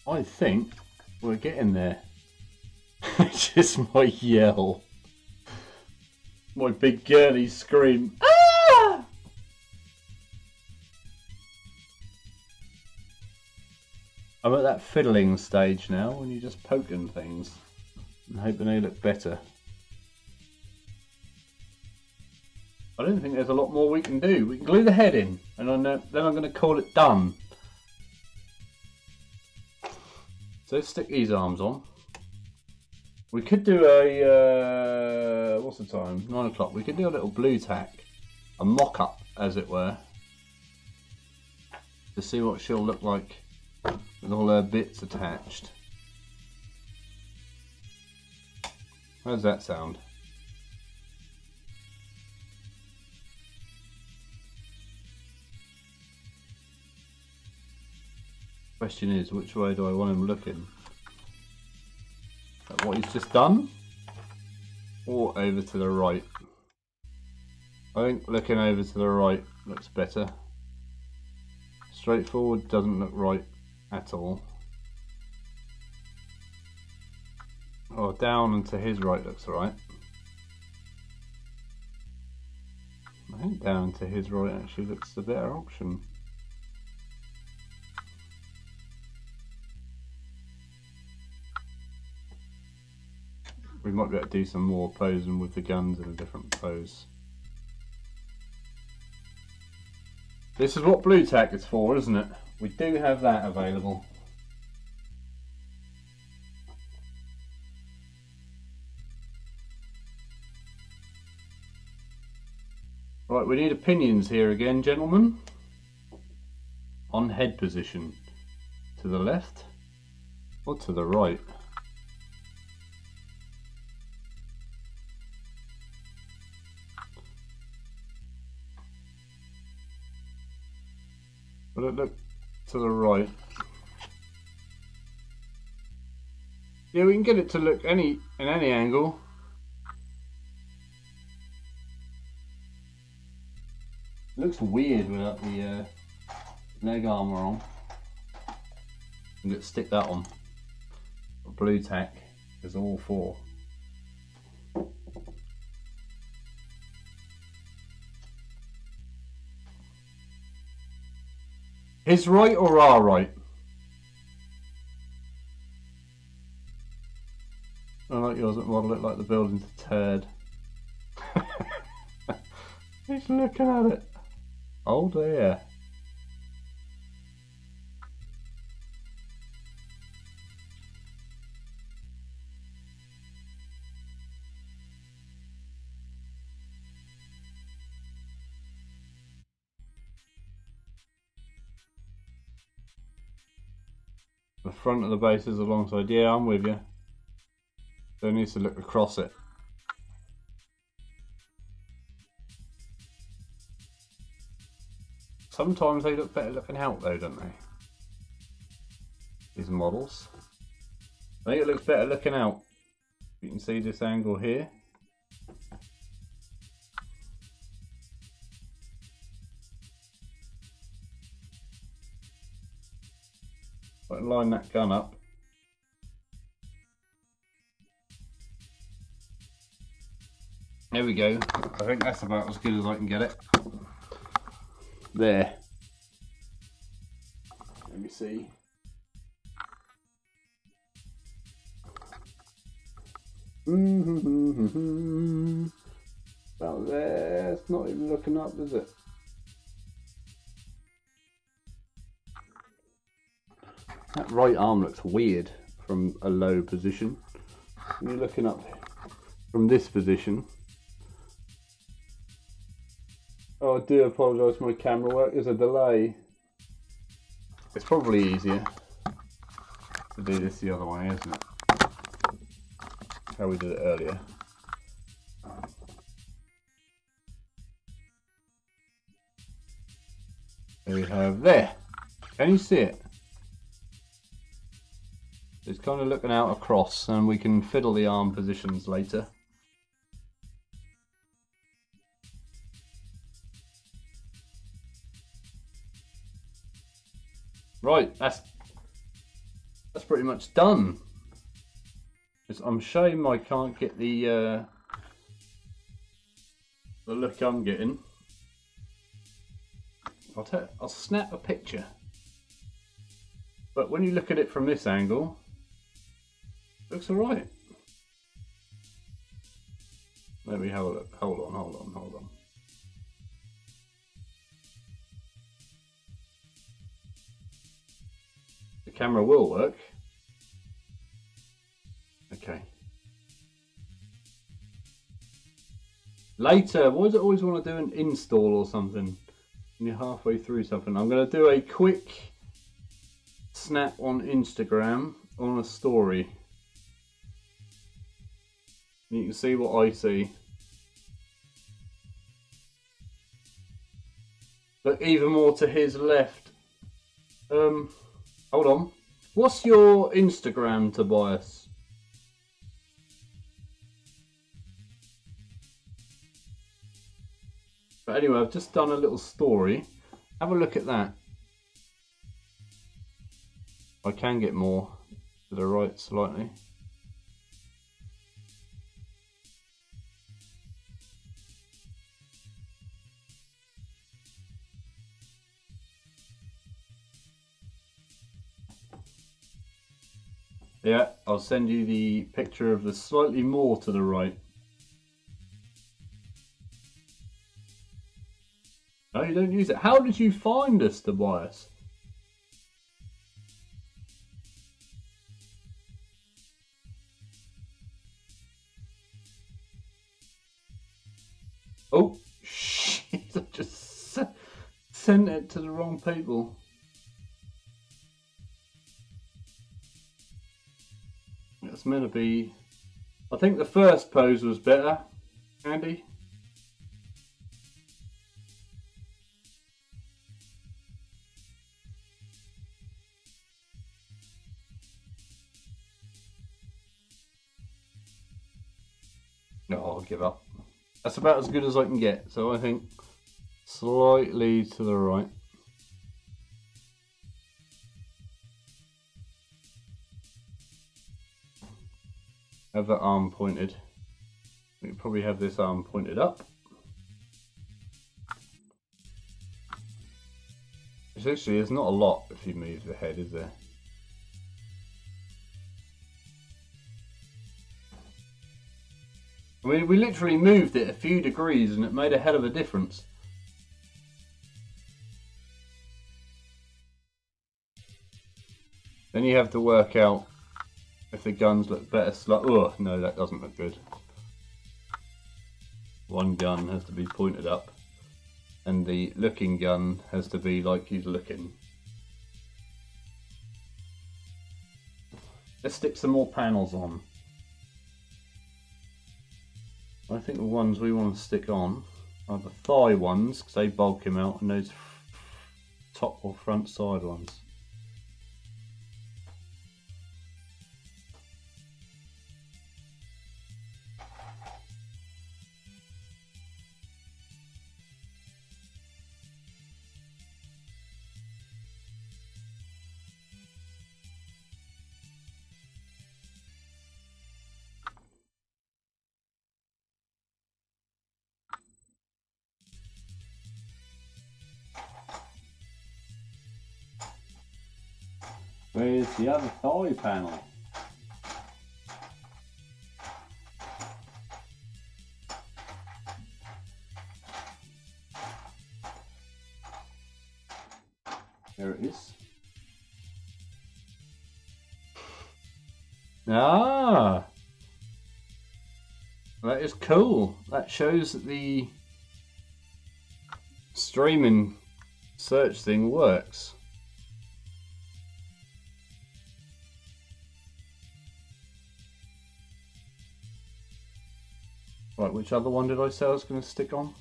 S1: I think we're getting there. It's just my yell. My big girly scream. Ah! I'm at that fiddling stage now when you're just poking things and hoping they look better. I don't think there's a lot more we can do. We can glue the head in and then I'm going to call it done. So let's stick these arms on. We could do a, what's the time? 9 o'clock. We could do a little blue tack, a mock-up as it were, to see what she'll look like with all her bits attached. How does that sound? Question is, which way do I want him looking? At what he's just done, or over to the right? I think looking over to the right looks better. Straightforward doesn't look right at all. Oh, down and to his right looks right. I think down and to his right actually looks the better option. We might be able to do some more posing with the guns in a different pose. This is what blue tack is for, isn't it? We do have that available. Right, we need opinions here again, gentlemen. On head position. To the left or to the right? Will it look to the right? Yeah, we can get it to look in any angle. Looks weird without the leg armor on. Let's stick that on. Blue tack is all four. His right or our right? I like yours that model it like the building's a turd. He's looking at it. Oh dear. The front of the base is alongside. Yeah, I'm with you. So it needs to look across it. Sometimes they look better looking out though, don't they? These models. I think it looks better looking out. You can see this angle here. If I line that gun up. There we go. I think that's about as good as I can get it. There. Let me see. About there. It's not even looking up, is it? That right arm looks weird from a low position. When you're looking up from this position. Oh, I do apologise for my camera work. There's a delay. It's probably easier to do this the other way, isn't it? How we did it earlier. There we have there. Can you see it? It's kind of looking out across, and we can fiddle the arm positions later. Right, that's pretty much done. I'm ashamed I can't get the look I'm getting. I'll snap a picture. But when you look at it from this angle, it looks alright. Let me have a look. Hold on. The camera will work. Okay. Later, why does it always want to do an install or something? When you're halfway through something. I'm going to do a quick snap on Instagram on a story. And you can see what I see. But even more to his left. Hold on. What's your Instagram, Tobias? But anyway, I've just done a little story. Have a look at that. I can get more to the right slightly. Yeah, I'll send you the picture of the slightly more to the right. No, you don't use it. How did you find us, Tobias? Oh, shit. I just sent it to the wrong people. It's meant to be... I think the first pose was better, Andy. No, I'll give up. That's about as good as I can get, so I think slightly to the right. Have that arm pointed. We can probably have this arm pointed up. Which actually is not a lot if you move the head, is there? I mean, we literally moved it a few degrees and it made a hell of a difference. Then you have to work out if the guns look better. Oh, no, that doesn't look good. One gun has to be pointed up, and the looking gun has to be like he's looking. Let's stick some more panels on. I think the ones we want to stick on are the thigh ones, because they bulk him out, and those top or front side ones. Where's the other thigh panel? There it is. Ah! That is cool. That shows that the streaming search thing works. Right, which other one did I say I was going to stick on?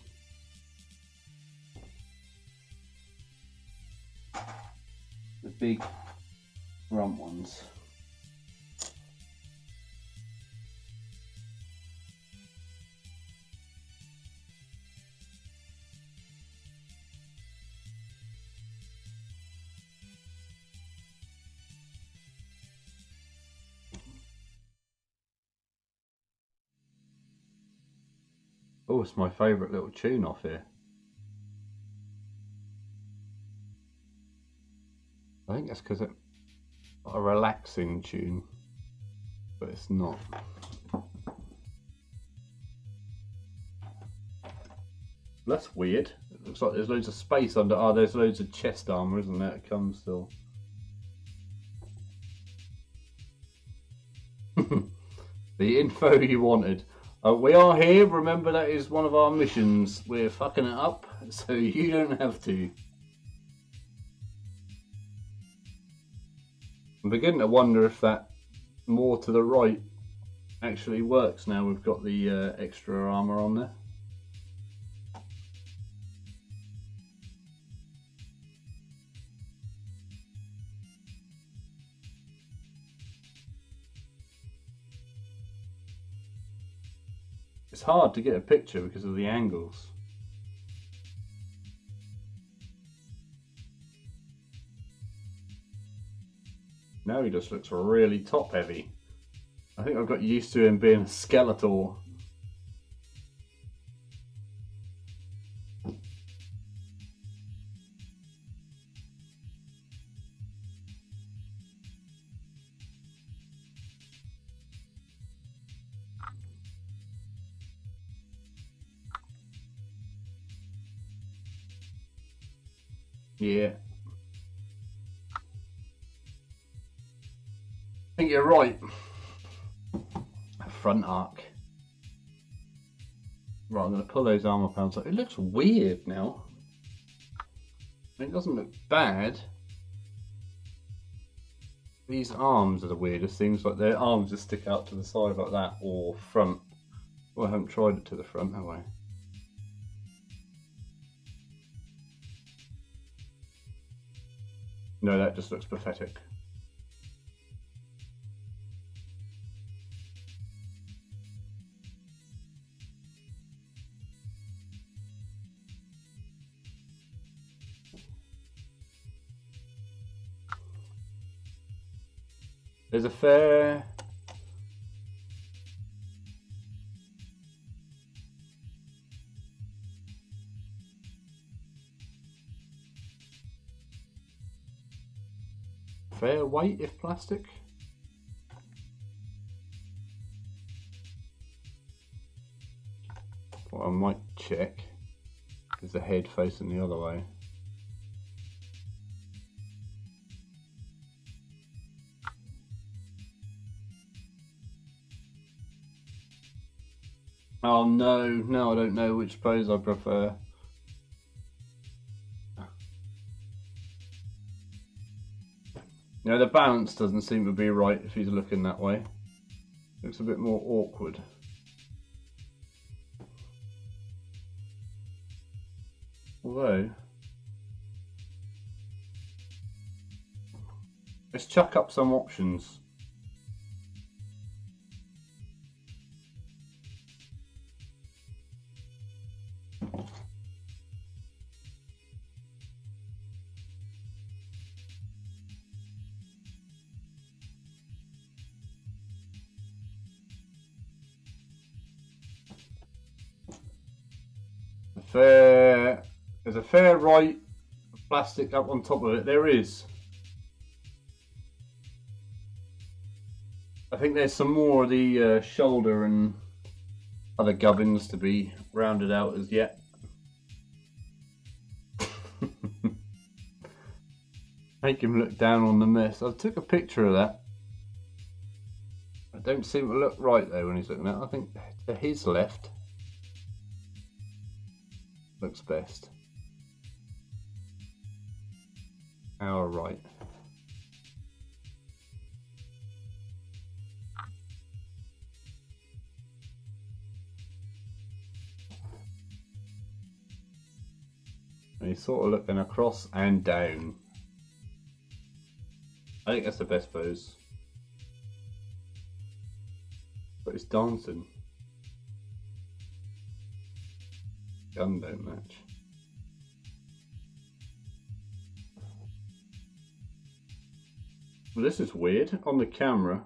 S1: The big front ones. Oh, it's my favourite little tune off here. I think that's because it's a relaxing tune, but it's not. That's weird. It looks like there's loads of space under. Oh, there's loads of chest armour, isn't there? It comes still. The info you wanted. We are here. Remember, that is one of our missions. We're fucking it up, so you don't have to. I'm beginning to wonder if that more to the right actually works now we've got the extra armour on there. It's hard to get a picture because of the angles. Now he just looks really top heavy. I think I've got used to him being a skeletal. Yeah. I think you're right. Front arc. Right, I'm going to pull those armour panels up. It looks weird now. I mean, it doesn't look bad. These arms are the weirdest things, like their arms just stick out to the side like that, or front. Well, I haven't tried it to the front, have I? No, that just looks pathetic. There's a fair... fair weight if plastic. What I might check is the head facing the other way. Oh no, no, I don't know which pose I prefer. You know, the balance doesn't seem to be right if he's looking that way. Looks a bit more awkward. Although, let's chuck up some options. There's a fair right of plastic up on top of it. There is. I think there's some more of the shoulder and other gubbins to be rounded out as yet. Make him look down on the mess. I took a picture of that. It don't seem to look right though when he's looking at it. I think to his left looks best. Our right. And he's sort of looking across and down. I think that's the best pose. But it's dancing. Gun don't match. Well, this is weird. On the camera,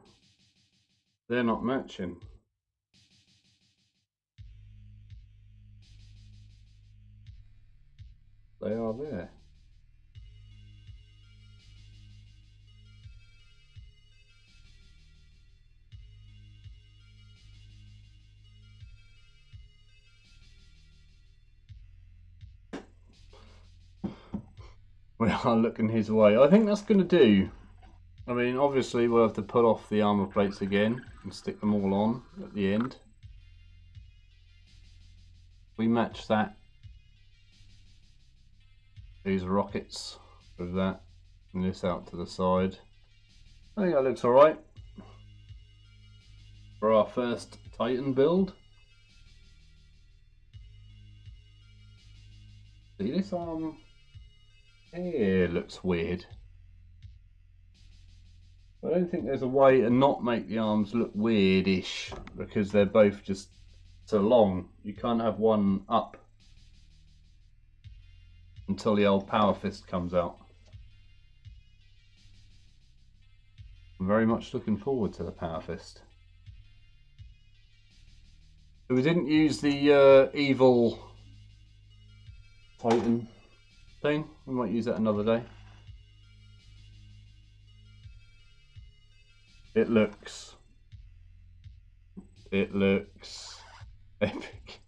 S1: they're not matching. They are there. We are looking his way. I think that's going to do. I mean, obviously we'll have to put off the armour plates again and stick them all on at the end. We match that. These rockets with that and this out to the side. I think that looks alright for our first Titan build. See this arm? It looks weird. I don't think there's a way to not make the arms look weirdish because they're both just so long. You can't have one up until the old power fist comes out. I'm very much looking forward to the power fist. We didn't use the evil Titan thing. We might use that another day. It looks epic.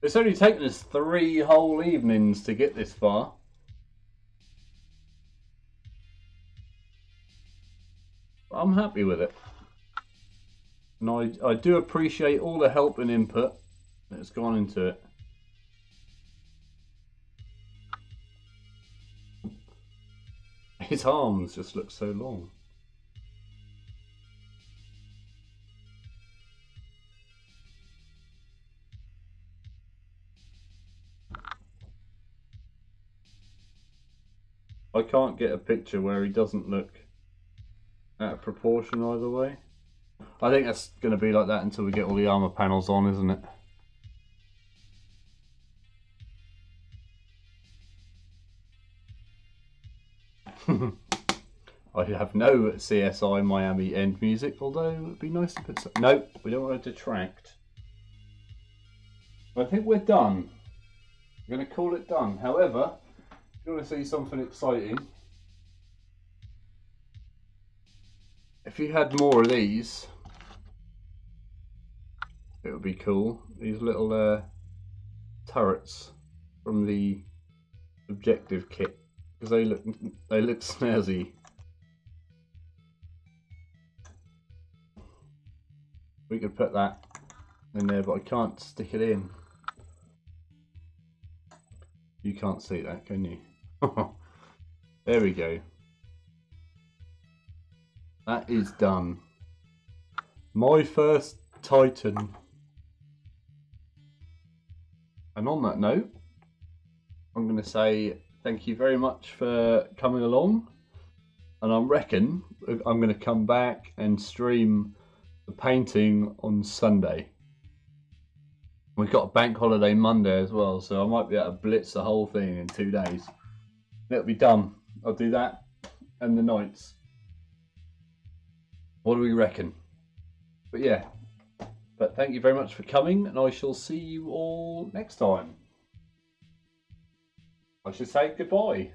S1: It's only taken us 3 whole evenings to get this far. I'm happy with it. And I do appreciate all the help and input that's gone into it. His arms just look so long. I can't get a picture where he doesn't look out of proportion either way. I think that's going to be like that until we get all the armour panels on, isn't it? I have no CSI Miami end music, although it would be nice to put some... No, we don't want to detract. I think we're done. I'm going to call it done. However, if you want to see something exciting, if you had more of these, it would be cool. These little turrets from the objective kit, because they look snazzy. We could put that in there, but I can't stick it in. You can't see that, can you? There we go. That is done. My first Titan. And on that note, I'm going to say thank you very much for coming along. And I reckon I'm going to come back and stream the painting on Sunday. We've got a bank holiday Monday as well, so I might be able to blitz the whole thing in 2 days. It'll be done. I'll do that and the nights. What do we reckon? But yeah, but thank you very much for coming, and I shall see you all next time. I should say goodbye.